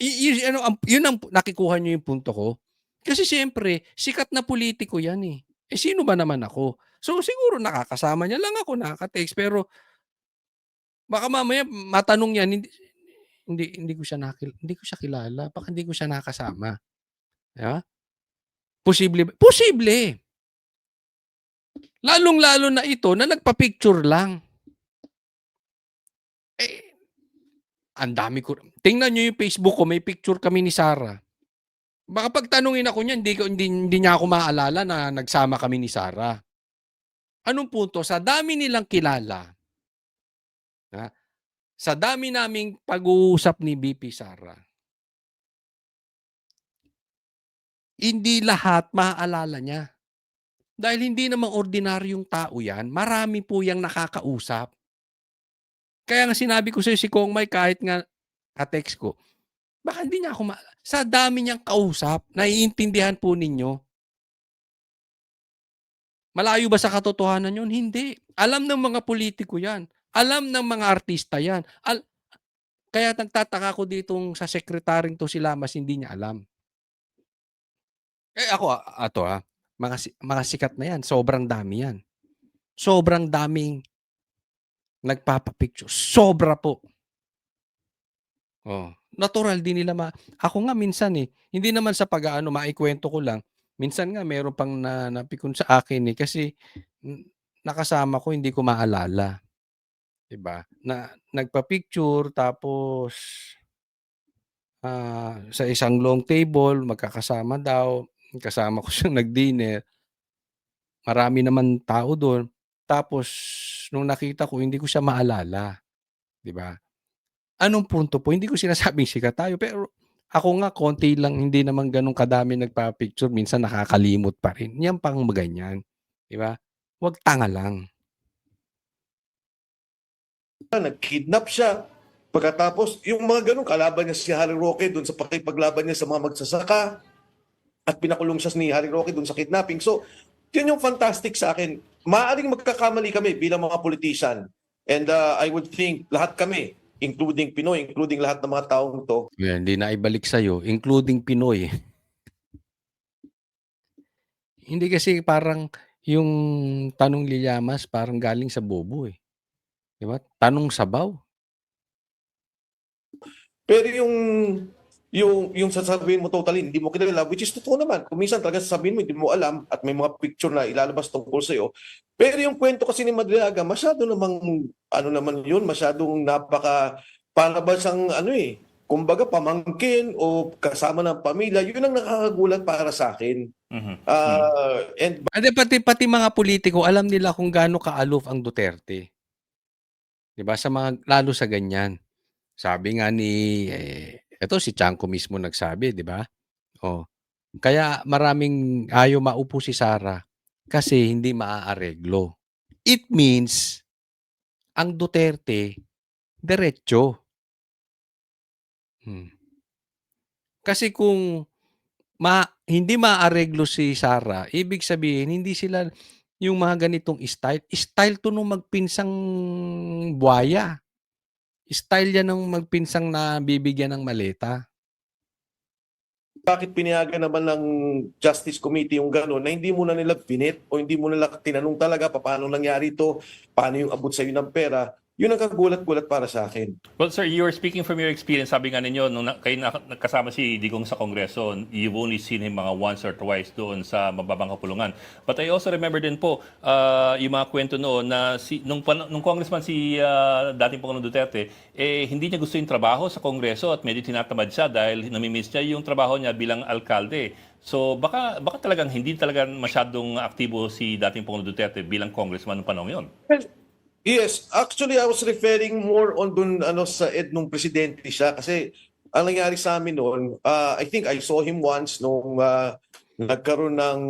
Yun ang nakikuha niyo yung punto ko. Kasi siyempre, sikat na politiko yan eh. Sino ba naman ako? So siguro nakakasama niya lang ako, nakaka-text. Pero baka mamaya matanong yan, hindi ko siya kilala. Baka hindi ko siya nakasama. Yeah? Posible ba? Posible. Lalong-lalo na ito na nagpa-picture lang. Ang dami ko. Tingnan niyo yung Facebook ko, may picture kami ni Sarah. Baka pagtanungin ako niyan, hindi niya ako maalala na nagsama kami ni Sarah. Anong punto? Sa dami nilang kilala, sa dami naming pag-uusap ni BP Sara, hindi lahat maaalala niya. Dahil hindi namang ordinaryong tao yan, marami po yang nakakausap. Kaya nga sinabi ko sa'yo si Kong Mike, kahit nga ka-text ko, baka hindi niya ako sa dami niyang kausap, naiintindihan po ninyo. Malayo ba sa katotohanan yun? Hindi. Alam ng mga politiko yan. Alam ng mga artista yan. Kaya nagtataka ko ditong sa sekretaryeng to si Llamas, hindi niya alam. Mga sikat na yan. Sobrang dami yan. Sobrang daming nagpapapicture. Sobra po. Natural din nila ako nga minsan hindi naman sa pag-aano, maikwento ko lang. Minsan nga meron pang napikon sa akin kasi nakasama ko, hindi ko maalala. 'Di ba? Na nagpa-picture tapos sa isang long table, magkakasama daw. Kasama ko siyang nag-dinner. Marami naman tao doon. Tapos nung nakita ko, hindi ko siya maalala. 'Di ba? Anong punto po? Hindi ko sinasabing sikat tayo, pero ako nga konti lang, hindi naman gano'n kadami nagpa-picture, minsan nakakalimot pa rin. Yan pang ganyan, 'di ba? Huwag tanga lang. Nag-kidnap siya. Pagkatapos, yung mga ganun, kalaban niya si Harry Roque doon sa pakipaglaban niya sa mga magsasaka at pinakulong siya ni Harry Roque doon sa kidnapping. So, yun yung fantastic sa akin. Maaaring magkakamali kami bilang mga politician. And I would think lahat kami, including Pinoy, including lahat ng mga taong to. Yan, hindi na ibalik sa'yo, including Pinoy. Hindi kasi parang yung tanong ni Llamas parang galing sa bobo eh. 'Di ba? Tanong sabaw. Pero yung sasabihin mo totally, hindi mo kilala, which is totoo naman. Kung minsan talaga sasabihin mo, hindi mo alam at may mga picture na ilalabas tungkol sa'yo. Pero yung kwento kasi ni Madriaga, masyado namang, masyadong para ba siyang kumbaga pamangkin o kasama ng pamilya, yun ang nakakagulat para sa akin. And Pati mga politiko, alam nila kung gaano ka-aloof ang Duterte. 'Di ba? Lalo sa ganyan. Sabi nga ito si Chanco mismo nagsabi, 'di ba? Kaya maraming ayaw maupo si Sara kasi hindi maaareglo. It means ang Duterte diretso. Kasi kung hindi maareglo si Sara, ibig sabihin hindi sila yung mga ganitong style. Style to nung magpinsang buhaya. Style yan ng magpinsang na bibigyan ng maleta. bakit pinayagan naman ng Justice Committee yung gano'n na hindi muna nila pinit o hindi mo nila tinanong talaga paano nangyari ito, paano yung abot sa'yo ng pera. Yun ang kagulat-gulat para sa akin. Well, sir, you're speaking from your experience. Sabi nga ninyo, nung kayo nakasama si Digong sa Kongreso, you've only seen him mga once or twice doon sa mababang kapulungan. But I also remember din po yung mga kwento noon na nung congressman si dating Pangulong Duterte, hindi niya gusto yung trabaho sa Kongreso at medyo tinatamad siya dahil namimiss niya yung trabaho niya bilang alkalde. So baka talagang hindi talaga masyadong aktibo si dating Pangulong Duterte bilang congressman noong panahon yon. Yes, actually I was referring more on dun sa nung presidente siya kasi ang nangyari sa amin noon, I think I saw him once nung nagkaroon ng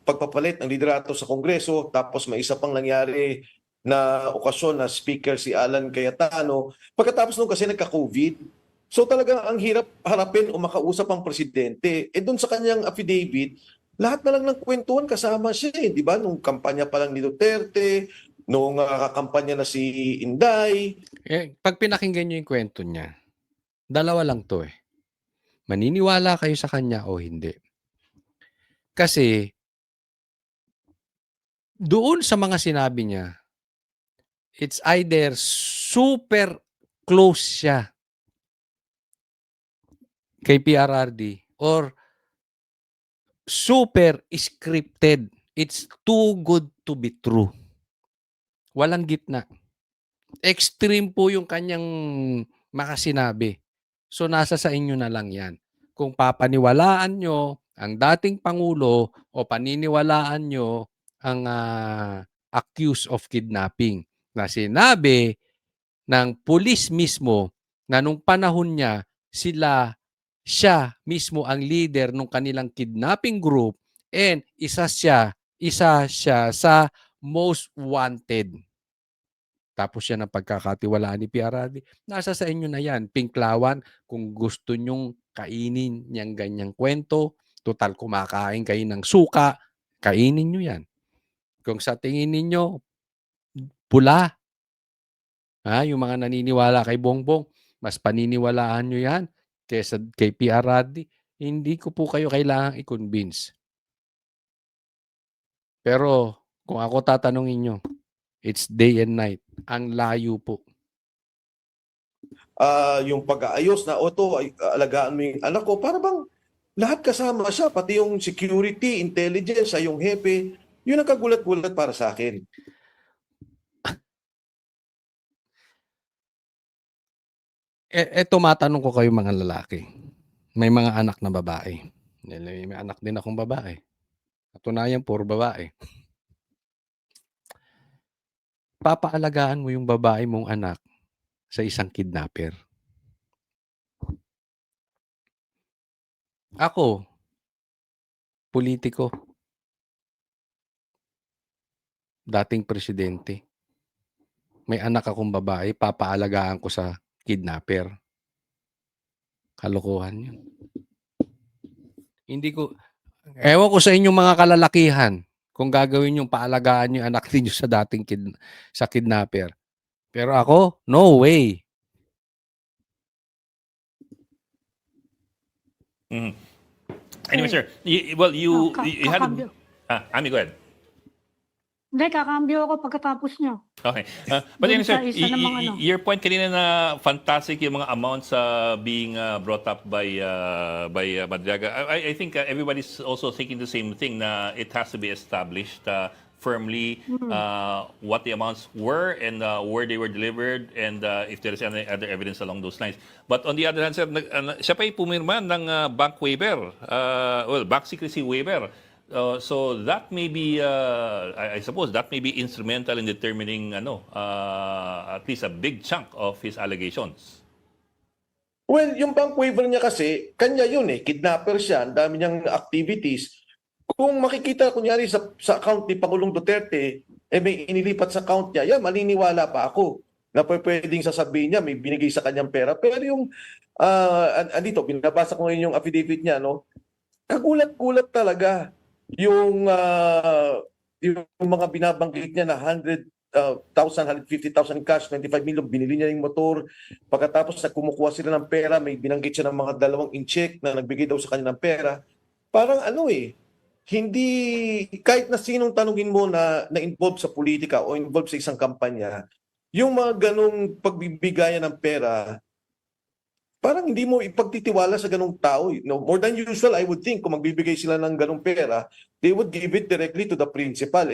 pagpapalit ng liderato sa Kongreso, tapos may isa pang nangyari na okasyon na speaker si Alan Cayetano. Pagkatapos nung kasi nagka-COVID, so talagang ang hirap harapin o makausap ang presidente. Doon sa kanyang affidavit, lahat na lang ng kwentuhan kasama siya, di ba? Nung kampanya pa lang ni Duterte, nung kampanya na si Inday. Pag pinakinggan nyo yung kwento niya, dalawa lang to eh. Maniniwala kayo sa kanya o hindi. Kasi, doon sa mga sinabi niya, it's either super close siya kay PRRD or super scripted. It's too good to be true. Walang gitna. Extreme po yung kanyang makasinabi. So nasa sa inyo na lang yan. Kung papaniwalaan nyo ang dating Pangulo o paniniwalaan nyo ang accused of kidnapping na sinabi ng pulis mismo na nung panahon niya siya mismo ang leader ng kanilang kidnapping group and isa siya sa most wanted. Tapos yan ang pagkakatiwalaan ni PRRD. Nasa sa inyo na yan. Pinklawan, kung gusto nyong kainin niyang ganyang kwento, total kumakain kayo ng suka, kainin nyo yan. Kung sa tingin ninyo, pula, yung mga naniniwala kay Bongbong, mas paniniwalaan nyo yan kaysa kay PRRD, hindi ko po kayo kailangang i-convince. Pero kung ako tatanungin nyo, it's day and night. Ang layo po. Yung pag-aayos na, alagaan mo yung anak ko, para bang lahat kasama siya, pati yung security, intelligence, yung hepe, yun ang kagulat-gulat para sa akin. Eto matanong ko kayo mga lalaki. May mga anak na babae. May anak din akong babae. Katunayan, puro babae. Papaalagaan mo yung babae mong anak sa isang kidnapper. Ako, politiko, dating presidente, may anak akong babae, papaalagaan ko sa kidnapper. Kalokohan yun. Ewan ko sa inyong mga kalalakihan kung gagawin yung paalagaan yung anak ninyo sa dating sa kidnapper. Pero ako, no way. Anyway, sir, you had... Kakambyo. Ami, go ahead. Hindi, kakambyo ako pagkatapos nyo. Okay. But anyway, sir, Isa namang your point kanina na fantastic yung mga amounts being brought up by Madriaga. I think everybody's also thinking the same thing na it has to be established firmly what the amounts were and where they were delivered and if there is any other evidence along those lines. But on the other hand, sir, siya pa'y pumirma ng bank waiver, bank secrecy waiver. So that may be, I suppose, that may be instrumental in determining, at least a big chunk of his allegations. Well, yung bank waiver niya kasi, kanya yun kidnapper siya, ang dami niyang activities. Kung makikita, kunyari, sa account ni Pangulong Duterte, may inilipat sa account niya, yan, maniniwala pa ako na pwedeng sasabihin niya, may binigay sa kanyang pera. Pero yung, andito, binabasa ko ngayon yung affidavit niya, kagulat-gulat talaga. Yung mga binabanggit niya na 150,000 cash, 25 million, binili niya yung motor. Pagkatapos na kumukuha sila ng pera, may binanggit siya ng mga 2 in-check na nagbigay daw sa kanya ng pera. Parang hindi, kahit na sinong tanungin mo na involved sa politika o involved sa isang kampanya, yung mga ganong pagbibigayan ng pera, parang hindi mo ipagtitiwala sa ganong tao. No, more than usual, I would think, kung magbibigay sila ng ganong pera, they would give it directly to the principal.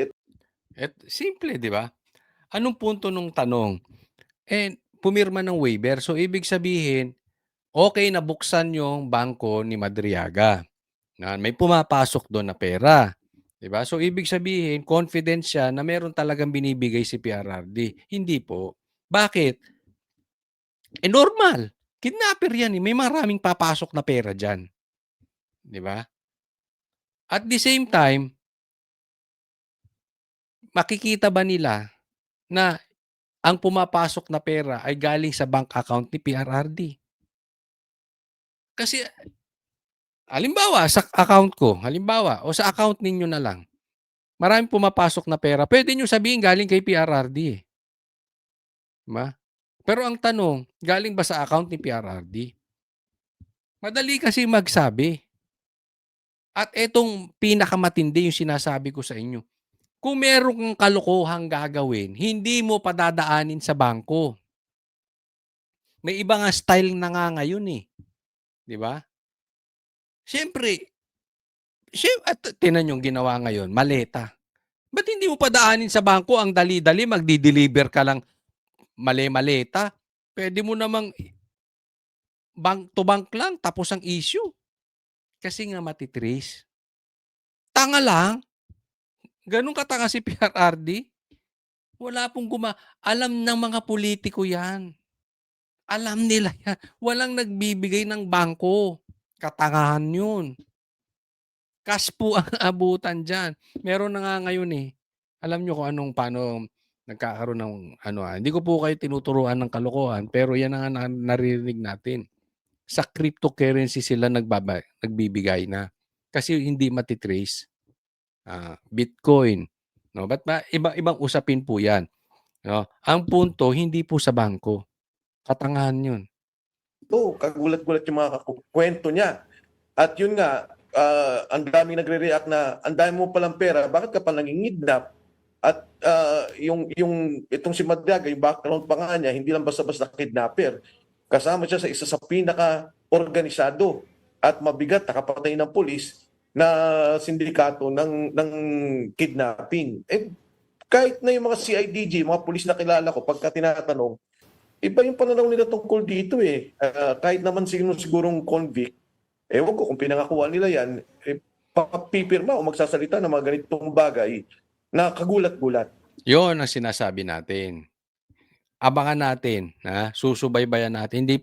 Simple, di ba? Anong punto nung tanong? Pumirma ng waiver. So, ibig sabihin, okay na buksan yung bangko ni Madriaga. Na may pumapasok doon na pera. Diba? So, ibig sabihin, confident siya na meron talagang binibigay si PRRD. Hindi po. Bakit? Normal. Kidnapper yan. May maraming papasok na pera dyan. Diba? At the same time, makikita ba nila na ang pumapasok na pera ay galing sa bank account ni PRRD? Kasi, halimbawa, sa account ko, o sa account ninyo na lang, maraming pumapasok na pera, pwede nyo sabihin galing kay PRRD eh. Diba? Pero ang tanong, galing ba sa account ni PRRD? Madali kasi magsabi. At etong pinakamatindi yung sinasabi ko sa inyo. Kung meron kang kalokohang gagawin, hindi mo padadaanin sa bangko. May iba nga style na nga ngayon eh. Di ba? Siyempre, at tinan yung ginawa ngayon, maleta. Ba't hindi mo padaanin sa bangko ang dali-dali, magdi-deliver ka lang maleta? Pwede mo namang bank to bank lang, tapos ang issue. Kasi nga matitrace. Tanga lang. Ganun katanga si PRRD. Wala pong alam ng mga politiko yan. Alam nila yan. Walang nagbibigay ng bangko. Katangahan yun. Cash po ang abutan dyan. Meron na nga ngayon eh. Alam nyo kung paano nagkakaroon ng hindi ko po kayo tinuturuan ng kalokohan, pero yan ang naririnig natin. Sa cryptocurrency sila nagbibigay na. Kasi hindi matitrace. Bitcoin. No? Ba't ba? Ibang usapin po yan. No? Ang punto, hindi po sa bangko. Katangahan yun. Kagulat-gulat yung mga kwento niya. At yun nga, ang daming nagre-react na ang dami mo palang pera, bakit ka pa nangingidnap? At itong si Madriaga, yung background pa nga niya, hindi lang basta-basta kidnapper. Kasama siya sa isa sa pinaka-organisado at mabigat na kapatay ng pulis na sindikato ng kidnapping. Kahit na yung mga CIDG, mga pulis na kilala ko, pagka tinatanong, iba yung pananaw nila tungkol dito eh. Kahit naman sigurong convict, ewan ko kung pinangakuha nila yan, papipirma o magsasalita ng mga ganitong bagay na kagulat-gulat. Yun ang sinasabi natin. Abangan natin, susubaybayan natin. Hindi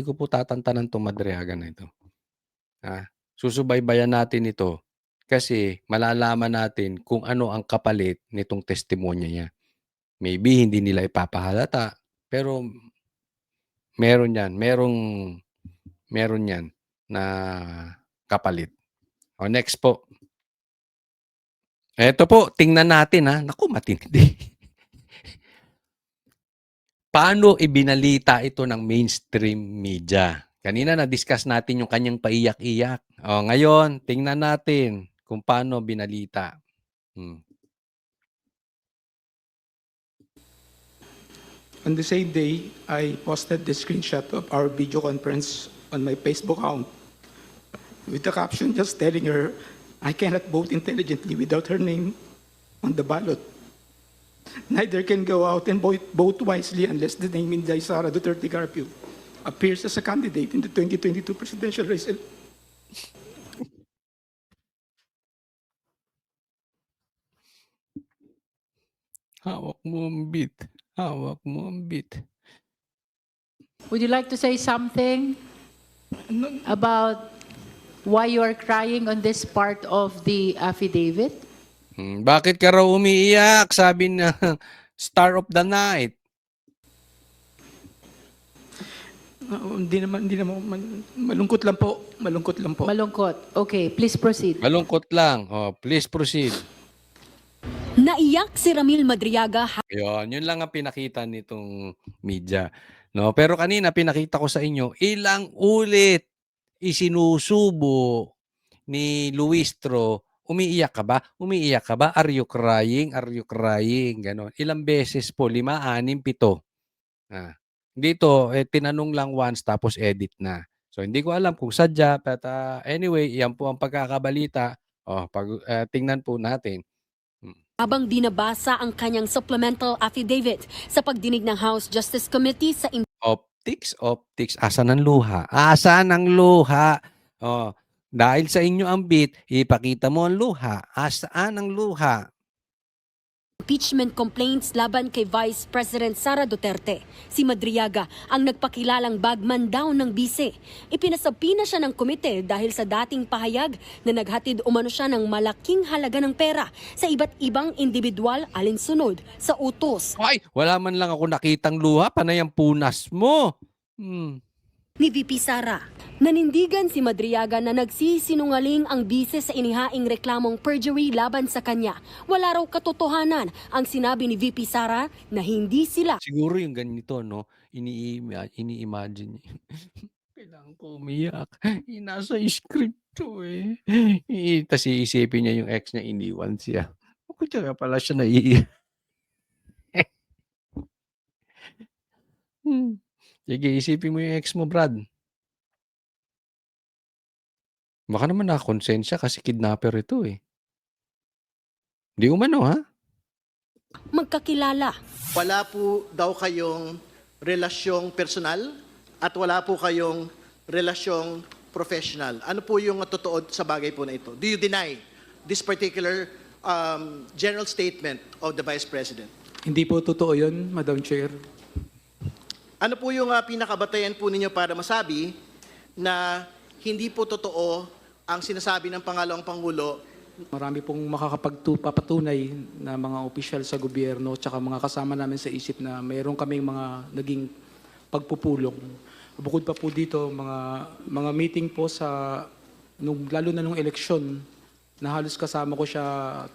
ko po tatantanan itong Madriaga na ito. Susubaybayan natin ito kasi malalaman natin kung ano ang kapalit nitong testimonya niya. Maybe hindi nila ipapahalata, pero meron yan na kapalit. Next po. Ito po, tingnan natin Naku, matindi. Paano ibinalita ito ng mainstream media? Kanina na-discuss natin yung kanyang paiyak-iyak. Ngayon, tingnan natin kung paano binalita. On the same day, I posted the screenshot of our video conference on my Facebook account with the caption just telling her I cannot vote intelligently without her name on the ballot. Neither can go out and vote wisely unless the name Inday Sara Duterte Carpio appears as a candidate in the 2022 presidential race. Hawak mo ang beat. Hawak mo ang beat. Would you like to say something about why you are crying on this part of the affidavit? Bakit ka raw umiiyak? Sabi ng Star of the Night. Hindi naman, malungkot lang po. Malungkot. Okay, please proceed. Malungkot lang. Please proceed. Naiyak si Ramil Madriaga. Yun lang ang pinakita nitong media. No, pero kanina pinakita ko sa inyo, ilang ulit isinusubo ni Luistro Umiiyak ka ba? Umiiyak ka ba? Are you crying? Are you crying? Gano'n. Ilang beses po? 5, 6, 7. Ah. Dito, tinanong lang once tapos edit na. So, hindi ko alam kung sadya, but anyway, yan po ang pagkakabalita. Tingnan po natin. Habang binabasa ang kanyang supplemental affidavit sa pagdinig ng House Justice Committee sa Optics. Asan ang luha? Asan ang luha? Dahil sa inyo ang bit, ipakita mo ang luha. Asaan ang luha? impeachment complaints laban kay Vice President Sara Duterte, si Madriaga ang nagpakilalang bagman daw ng bise. Ipinasapi na siya ng komite dahil sa dating pahayag na naghatid umano siya ng malaking halaga ng pera sa iba't ibang individual alinsunod sa utos Ay, wala man lang ako nakitang luha. Panay ang punas mo. ni VP Sara. Nanindigan si Madriaga na nagsisinungaling ang bise sa inihaing reklamong perjury laban sa kanya. Wala raw katotohanan ang sinabi ni VP Sara na hindi sila Siguro yung ganito, no? Ini-imagine niya. Kailangan ko umiyak. Nasa script to eh. Tapos iisipin niya yung ex niya, iniwan siya. Bakit kaya pala siya naiiyak? Sige, isipin mo yung ex mo, Brad. Baka naman nakakonsensya kasi kidnapper ito eh. Di umano, ha? magkakilala. Wala po daw kayong relasyong personal at wala po kayong relasyong professional. Ano po yung totoo sa bagay po na ito? Do you deny this particular general statement of the Vice President? Hindi po totoo yun, Madam Chair. Ano po yung pinakabatayan po ninyo para masabi na hindi po totoo ang sinasabi ng pangalawang Pangulo? Marami pong makakapagpapatunay na mga opisyal sa gobyerno tsaka mga kasama namin sa isip na mayroon kaming mga naging pagpupulong. Bukod pa po dito, mga meeting po sa, lalo na nung eleksyon, na halos kasama ko siya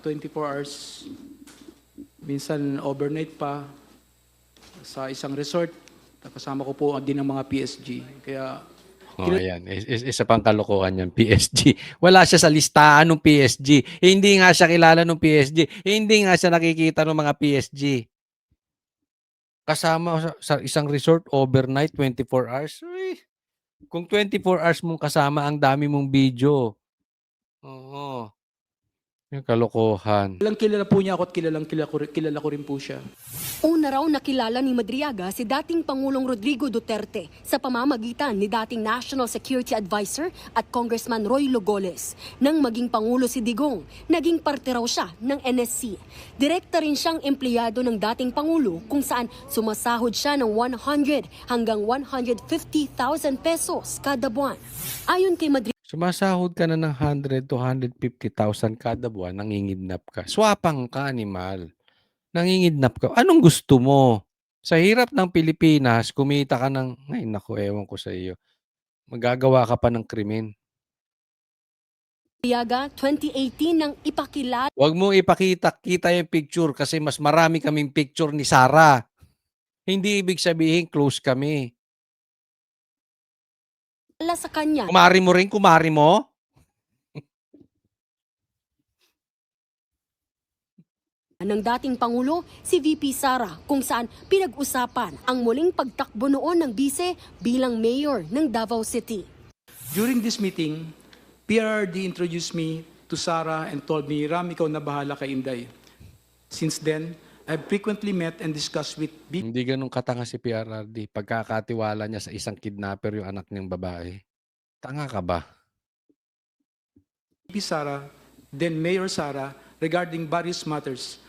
24 hours, minsan overnight pa, sa isang resort. Kasama ko po din ang mga PSG. Kaya Ayan. Isa pang kalokohan yan, PSG. Wala siya sa listahan ng PSG. Hindi nga siya kilala ng PSG. Hindi nga siya nakikita ng mga PSG. Kasama sa isang resort overnight, 24 hours. Uy, kung 24 hours mong kasama, ang dami mong video. Oo. Yung kalokohan. kilala po niya ako at kilala ko rin po siya. Una raw nakilala ni Madriaga si dating Pangulong Rodrigo Duterte sa pamamagitan ni dating National Security Advisor at Congressman Roy Logoles. Nang maging Pangulo si Digong, naging parte raw siya ng NSC. Direkta rin siyang empleyado ng dating Pangulo kung saan sumasahod siya ng 100 hanggang 150,000 pesos kada buwan. Ayon kay Madriaga, Sumasahod ka na ng 100 to 150,000 kada buwan, nangingidnap ka. Swapang ka, animal. Nangingidnap ka. Anong gusto mo? Sa hirap ng Pilipinas, kumita ka ng, ay naku, ewan ko sa iyo. Magagawa ka pa ng krimen. 2018 nang ipakilala Huwag mo ipakita yung picture kasi mas marami kaming picture ni Sara. Hindi ibig sabihin close kami. sa kanya Kumari mo rin, kumari mo. ng dating Pangulo si VP Sara kung saan pinag-usapan ang muling pagtakbo noon ng bise bilang mayor ng Davao City. During this meeting, PRRD introduced me to Sara and told me, Ram, ikaw na bahala kay Inday. Since then, I've frequently met and discussed with Hindi ganun katanga si PRRD. Pagkakatiwala niya sa isang kidnapper yung anak niyang babae. Tanga ka ba? VP Sara, then Mayor Sara, regarding various matters.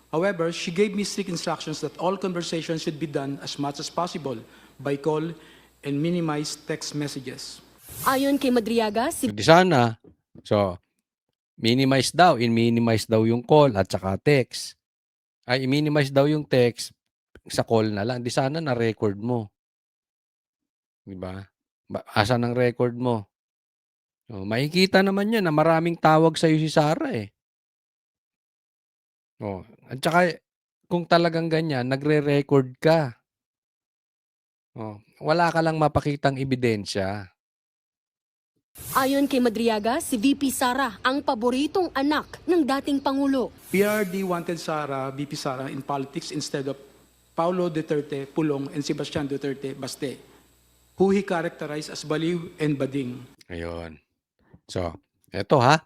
However, she gave me strict instructions that all conversations should be done as much as possible by call and minimize text messages. Ayon kay Madriaga, si Di sana. So, minimize daw yung call at saka text. Ay, minimize daw yung text sa call na lang. Di sana na-record mo. Di ba? Asan ang record mo? Oh, makikita naman yan na maraming tawag sa'yo si Sara eh. Oh, at saka kung talagang ganyan, nagre-record ka. Oh, wala ka lang mapakitang ebidensya. Ayon kay Madriaga, si VP Sara ang paboritong anak ng dating Pangulo. PRD wanted VP Sara in politics instead of Paulo Duterte Pulong and Sebastian Duterte Baste, who he characterized as baliw and bading. Ayun. So, eto ha,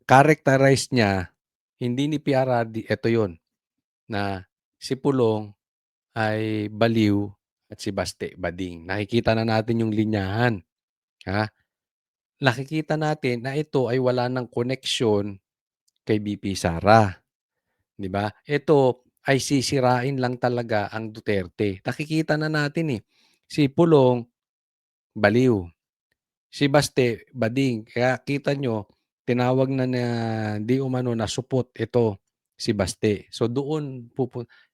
characterize niya, hindi ni PRRD, eto yun, na si Pulong ay baliw at si Baste, bading. Nakikita na natin yung linyahan. Ha? Nakikita natin na ito ay wala ng koneksyon kay BP Sara. 'Di ba? Ito ay sisirain lang talaga ang Duterte. Nakikita na natin eh. Si Pulong, baliw. Si Baste, bading. Kaya kita nyo, tinawag na di umano na supot ito si Baste. So doon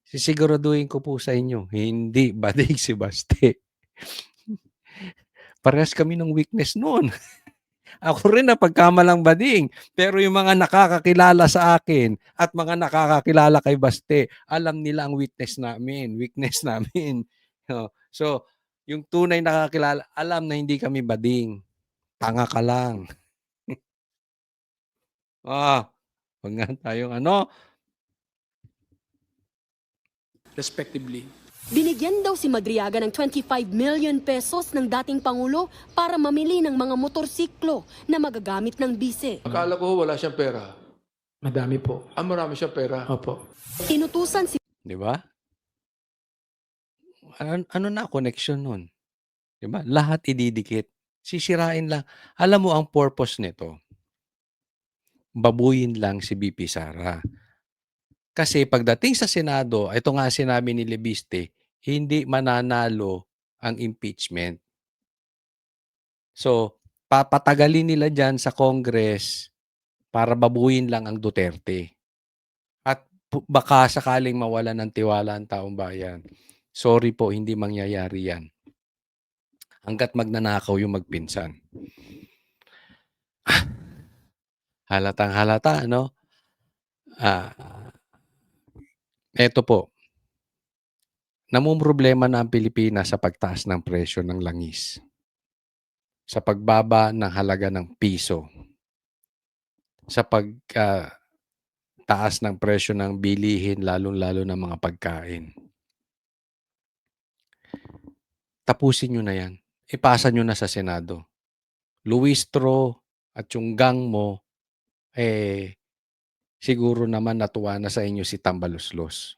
sisiguraduhin ko po sa inyo, hindi bading si Baste. Parehas kami ng weakness noon. Ako rin na pagkamalang bading. Pero yung mga nakakakilala sa akin at mga nakakakilala kay Baste, alam nila ang weakness namin. So, yung tunay nakakilala, alam na hindi kami bading. Tanga ka lang. Huwag nga tayong Respectively. Binigyan daw si Madriaga ng 25 million pesos ng dating Pangulo para mamili ng mga motorsiklo na magagamit ng bise. Akala ko wala siyang pera. Madami po. Marami siyang pera. Opo. Inutusan si Di ba? Ano na connection nun? Di ba? Lahat ididikit. Sisirain lang. Alam mo ang purpose nito? Babuyin lang si BP Sara. Kasi pagdating sa Senado, ito nga sinabi ni Lebiste, hindi mananalo ang impeachment. So, papatagalin nila dyan sa Congress para babuyin lang ang Duterte. At baka sakaling mawala ng tiwala ang taong bayan. Sorry po, hindi mangyayari yan. Hanggat magnanakaw yung magpinsan. Halatang halata, no? Eto po. Namumroblema na ang Pilipinas sa pagtaas ng presyo ng langis. Sa pagbaba ng halaga ng piso. Sa pagtaas ng presyo ng bilihin, lalong-lalo ng mga pagkain. Tapusin nyo na yan. Ipasa nyo na sa Senado. Luistro at yung gang mo, siguro naman natuwa na sa inyo si Tambaluslos.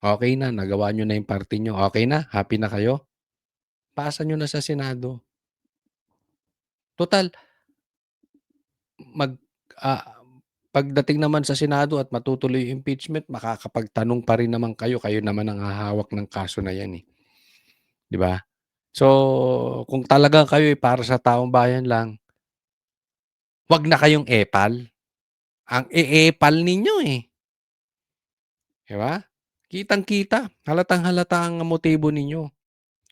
Okay na, nagawa nyo na yung party nyo. Okay na, happy na kayo? Pasa nyo na sa Senado. Total, pagdating naman sa Senado at matutuloy yung impeachment, makakapagtanong pa rin naman kayo. Kayo naman ang hahawak ng kaso na yan eh. Di ba? So, kung talagang kayo para sa taong bayan lang, wag na kayong epal. Ang e-epal ninyo eh. Di ba? Kitang-kita. Halatang-halata ang motibo ninyo.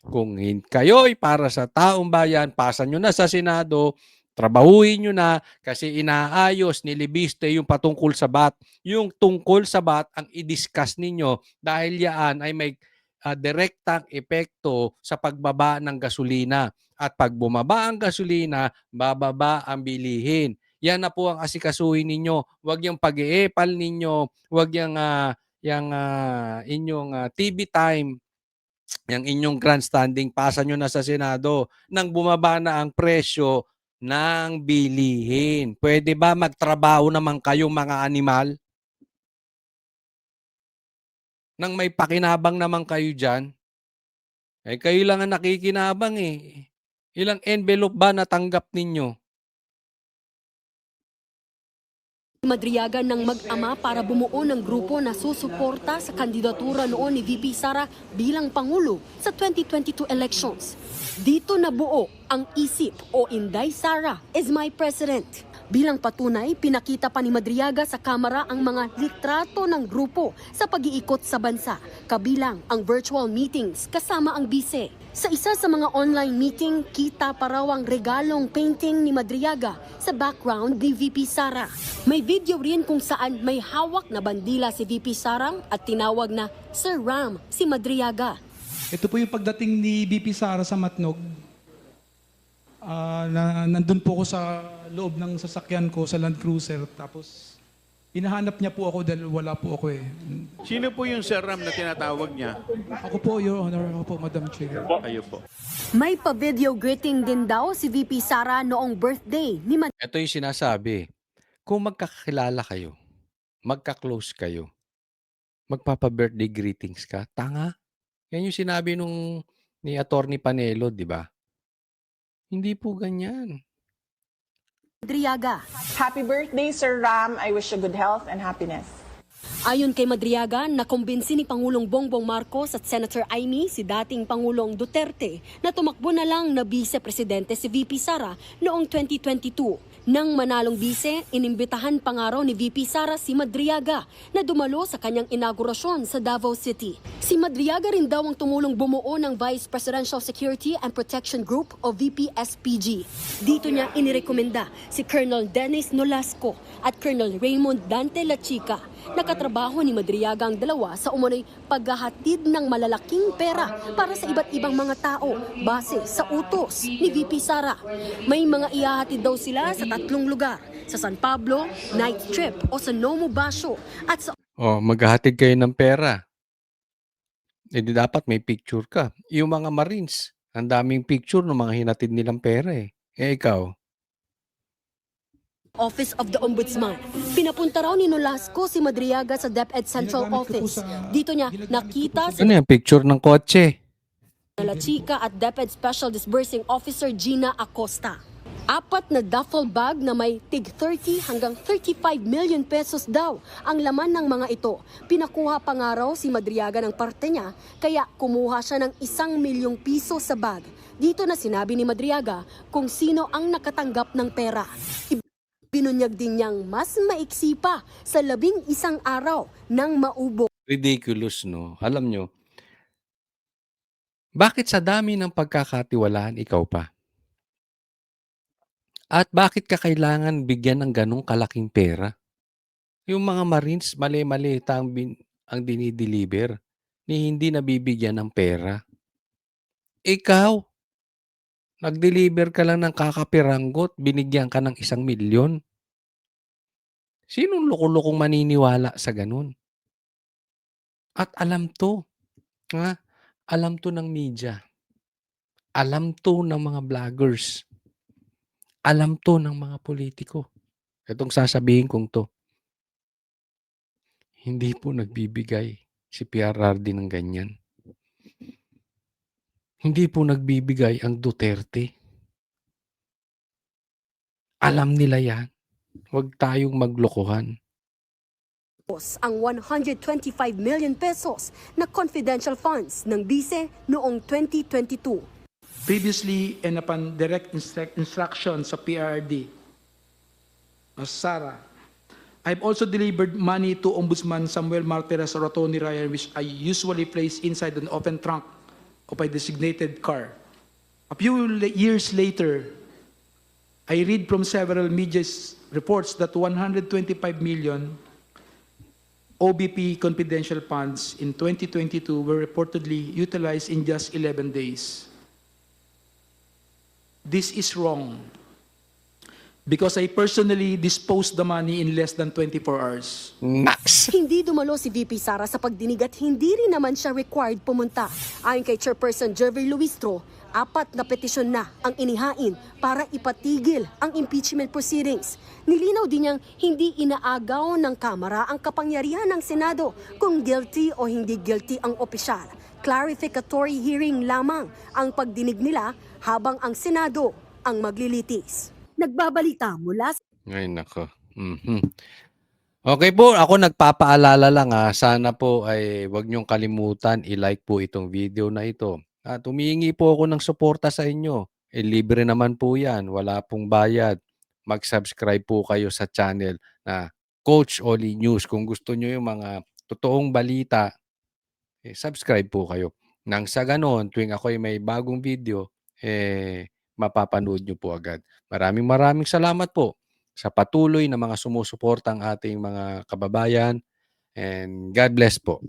Kung kayo'y para sa taong bayan, pasa nyo na sa Senado, trabahuin nyo na kasi inaayos ni Lebiste yung patungkol sa BAT. Yung tungkol sa BAT ang i-discuss ninyo dahil yan ay may direktang epekto sa pagbaba ng gasolina. At pag bumaba ang gasolina, bababa ang bilihin. Yan na po ang asikasuhin ninyo. Huwag yung pag-iepal ninyo. Huwag yung inyong TV time, yung inyong grandstanding, pasa nyo na sa Senado nang bumaba na ang presyo ng bilihin. Pwede ba magtrabaho naman kayong mga animal? Nang may pakinabang naman kayo dyan? Kayo lang ang nakikinabang eh. Ilang envelope ba natanggap ninyo? Madriaga ng mag-ama para bumuo ng grupo na susuporta sa kandidatura noon ni VP Sara bilang Pangulo sa 2022 elections. Dito nabuo ang isip o Inday Sara is my president. Bilang patunay, pinakita pa ni Madriaga sa Kamara ang mga litrato ng grupo sa pag-iikot sa bansa, kabilang ang virtual meetings kasama ang bise. Sa isa sa mga online meeting, kita pa raw ang regalong painting ni Madriaga sa background ni VP Sara. May video rin kung saan may hawak na bandila si VP Sara at tinawag na Sir Ram si Madriaga. Ito po yung pagdating ni VP Sara sa Matnog. nandun po ako sa loob ng sasakyan ko sa Land Cruiser. Tapos hinahanap niya po ako dahil wala po ako eh. Sino po yung Sir Ram na tinatawag niya? Ako po, Your Honor. Ako po, Madam Chair. Ayun po. May pa-video greeting din daw si VP Sara noong birthday ni Ito yung sinasabi. Kung magkakilala kayo, magka-close kayo, magpapa-birthday greetings ka, tanga. Yan yung sinabi ni Attorney Panelo, di ba? Hindi po ganyan. Madriaga. Happy birthday, Sir Ram. I wish you good health and happiness. Ayon kay Madriaga, nakumbinsi ni Pangulong Bongbong Marcos at Senator Amy si dating Pangulong Duterte na tumakbo na lang na vice-presidente si VP Sara noong 2022. Nang manalong bise, inimbitahan pa nga raw ni VP Sara si Madriaga na dumalo sa kanyang inaugurasyon sa Davao City. Si Madriaga rin daw ang tumulong bumuo ng Vice Presidential Security and Protection Group o VPSPG. Dito niya inirekomenda si Colonel Dennis Nolasco at Colonel Raymond Dante Lachica. Nakatrabaho ni Madriaga ang dalawa sa umano'y paghahatid ng malalaking pera para sa iba't ibang mga tao base sa utos ni VP Sara. May mga ihahatid daw sila sa 3 lugar, sa San Pablo, Night Trip o sa Nomo Basho at sa Maghahatid kayo ng pera. Eh di dapat may picture ka. Yung mga Marines, ang daming picture ng mga hinatid nilang pera eh. Eh ikaw, Office of the Ombudsman. Pinapunta raw ni Nolasco si Madriaga sa DepEd Central Office. Dito niya nakita si ano yan, picture ng kotse? Lachica at DepEd Special Disbursing Officer Gina Acosta. 4 na duffel bag na may tig 30 hanggang 35 million pesos daw ang laman ng mga ito. Pinakuha pa nga raw si Madriaga ng parte niya, kaya kumuha siya ng 1 milyong piso sa bag. Dito na sinabi ni Madriaga kung sino ang nakatanggap ng pera. Binunyag din niyang mas maiksi pa sa 11 araw nang maubo. Ridiculous, no? Alam nyo, bakit sa dami ng pagkakatiwalaan ikaw pa? At bakit ka kailangan bigyan ng ganong kalaking pera? Yung mga Marines, mali-mali ang dinideliver ni hindi nabibigyan ng pera. Ikaw, nag-deliver ka lang ng kakapiranggot, binigyan ka ng 1 milyon. Sinong loko-lokong maniniwala sa ganun? At alam to, ha? Alam to ng media. Alam to ng mga vloggers. Alam to ng mga politiko. Itong sasabihin kong to. Hindi po nagbibigay si PRRD ng ganyan. Hindi po nagbibigay ang Duterte. Alam nila yan. Huwag tayong maglokohan. Ang 125 million pesos na confidential funds ng bise noong 2022. Previously and upon direct instruction sa PRRD, Sara, I've also delivered money to Ombudsman Samuel Martires or Tony Ryan, which I usually place inside an open trunk of a designated car. A few years later, I read from several media reports that 125 million OBP confidential funds in 2022 were reportedly utilized in just 11 days. This is wrong because I personally disposed the money in less than 24 hours. Max! Hindi dumalo si VP Sara sa pagdinig at hindi rin naman siya required pumunta. Ayon kay Chairperson Jervy Luistro, 4 na petisyon na ang inihain para ipatigil ang impeachment proceedings. Nilinaw din niyang hindi inaagaw ng Kamara ang kapangyarihan ng Senado kung guilty o hindi guilty ang opisyal. Clarificatory hearing lamang ang pagdinig nila habang ang Senado ang maglilitis. Nagbabalita mula sa Ay, nako. Okay po, ako nagpapaalala lang sana po ay wag niyong kalimutan i-like po itong video na ito. At humihingi po ako ng suporta sa inyo. Libre naman po yan, wala pong bayad. Mag-subscribe po kayo sa channel na Coach Oli News. Kung gusto niyo yung mga totoong balita, subscribe po kayo. Nang sa ganon, tuwing ako ay may bagong video, mapapanood nyo po agad. Maraming salamat po sa patuloy na mga sumusuportang ating mga kababayan, and God bless po.